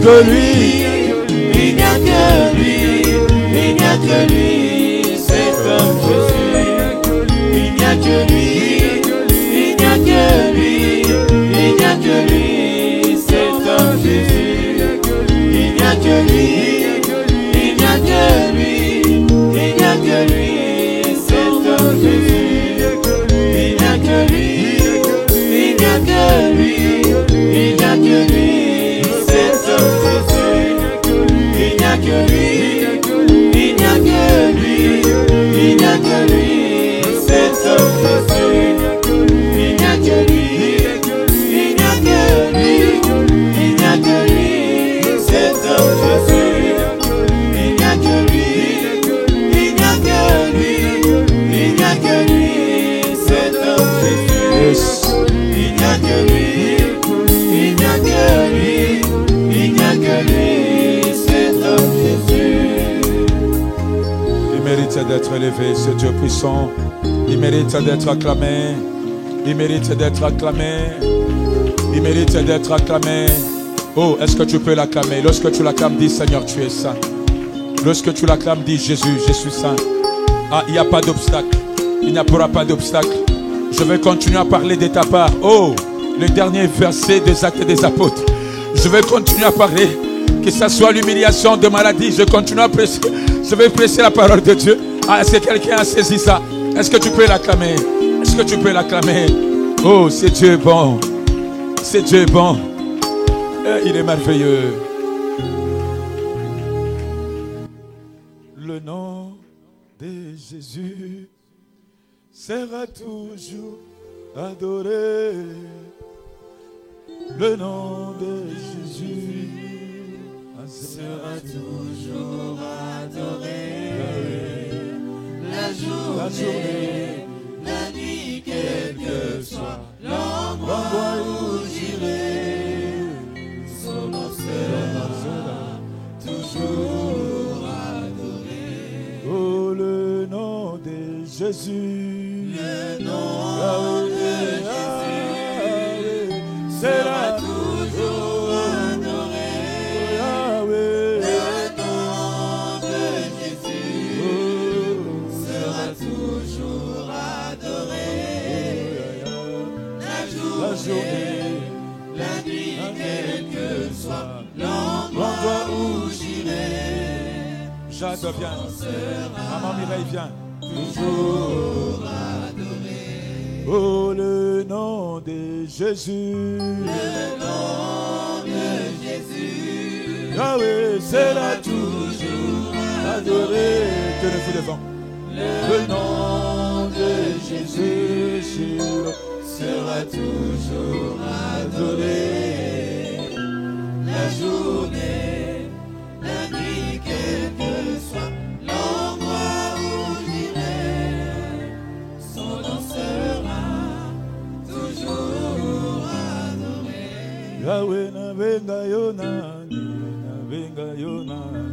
que lui, il n'y a que lui, il n'y a que lui, c'est un a que lui, il n'y a que lui, cet homme Jésus. Il n'y a que lui, il n'y a que lui, il n'y a que lui, cet homme Jésus. Il n'y a que lui, il n'y a que lui, il n'y a que lui, cet homme Jésus. Il n'y a que lui, il n'y a que lui, il n'y a que lui, cet homme Jésus. Il n'y a que lui, il n'y a que lui, il n'y a que lui, cet homme Jésus. Il mérite d'être élevé, ce Dieu puissant. Il mérite d'être acclamé. Il mérite d'être acclamé. Il mérite d'être acclamé. Oh, est-ce que tu peux l'acclamer? Lorsque tu l'acclames, dis Seigneur, tu es saint. Lorsque tu l'acclames, dis Jésus, je suis saint. Ah, il n'y a pas d'obstacle. Il n'y aura pas d'obstacle. Je vais continuer à parler de ta part. Oh, le dernier verset des Actes des Apôtres. Je vais continuer à parler. Que ce soit l'humiliation de maladie, je continue à prêcher. Je vais prêcher la parole de Dieu. Ah, est-ce que quelqu'un a saisi ça? Est-ce que tu peux l'acclamer? Est-ce que tu peux l'acclamer? Oh, c'est Dieu bon. C'est Dieu bon. Il est merveilleux. Le nom de Jésus sera toujours adoré. Le nom de Jésus sera toujours adoré. La journée, la nuit, quel que soit l'endroit où j'irai, son nom sera toujours adoré. Oh, le nom de Jésus, le nom de Jésus sera toujours adoré. Le nom de Jésus sera toujours adoré. La journée, la nuit, quel que soit l'endroit où j'irai. Jacques, viens. Maman Mireille, viens. Toujours adoré. Oh, le nom de Jésus. Le nom de Jésus. Yahweh sera toujours adoré. Que le feu devant. Le nom de Jésus sera toujours adoré. La journée, la nuit, quel que soit l'endroit où j'irai, son nom sera toujours adoré. Yahweh nabenga yonani, nabenga yonani,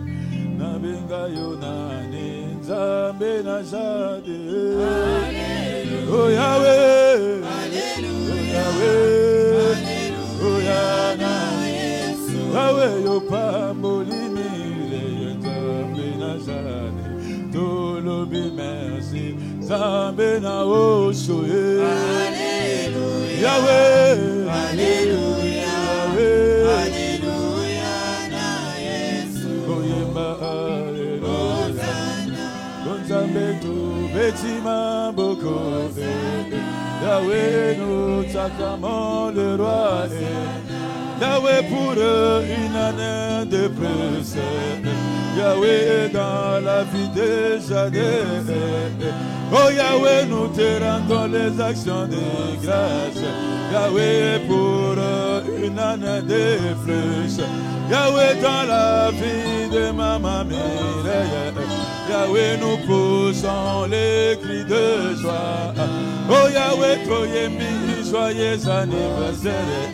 nabenga yonani, nzambe na jade. Oh Yahweh, Alléluia, oh Yahweh, Yahweh yo pambolini le nzambe na jade. Tolobi merci, nzambe na oshoye. Alléluia, Yahweh, Alléluia, Alléluia na Yesu. Oyemba Alléluia, nzambe tu betima boko. Yahweh nous t'acclamons le roi. Yahweh pour une année de plus. Yahweh dans la vie des années. Oh Yahweh nous te rendons les actions de grâce. Yahweh pour une année de plus. Yahweh dans la vie de maman Mireille. Yahweh nous poussons les cris de joie. Oh Yahweh toyembi joyeux anniversaire.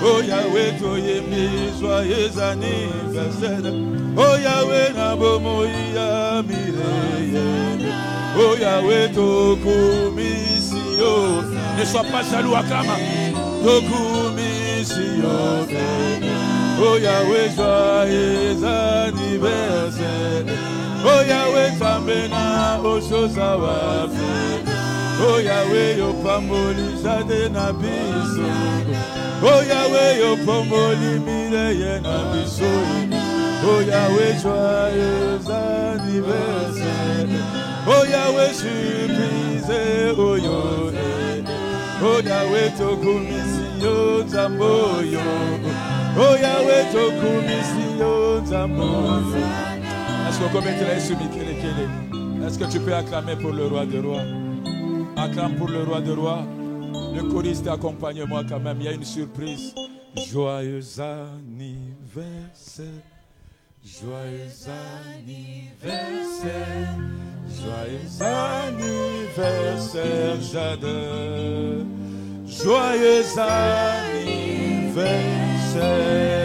Oh Yahweh toyembi joyeux anniversaire. Oh Yahweh nabomoya Mireille. Oh Yahweh tokumisio. Ne sois pas jaloux Akama. Tokumisio. Oh Yahweh joyeux anniversaire. Oh Yahweh tambena oshosa wapi. Oh Yahweh yo pamboli jade na biso. Oh Yahweh yo pamboli Mireille na biso. Oh Yahweh joyeux anniversaire. Oh Yahweh surprise oh yo. Oh Yahweh tokumisi yo nzambo yo. Oh Yahweh tokumisi yo nzambo. Est-ce que Est-ce que tu peux acclamer pour le roi des rois? Acclame pour le roi des rois. Le choriste accompagne-moi quand même. Il y a une surprise. Joyeux anniversaire. Joyeux anniversaire. Joyeux anniversaire, Jade. Joyeux anniversaire.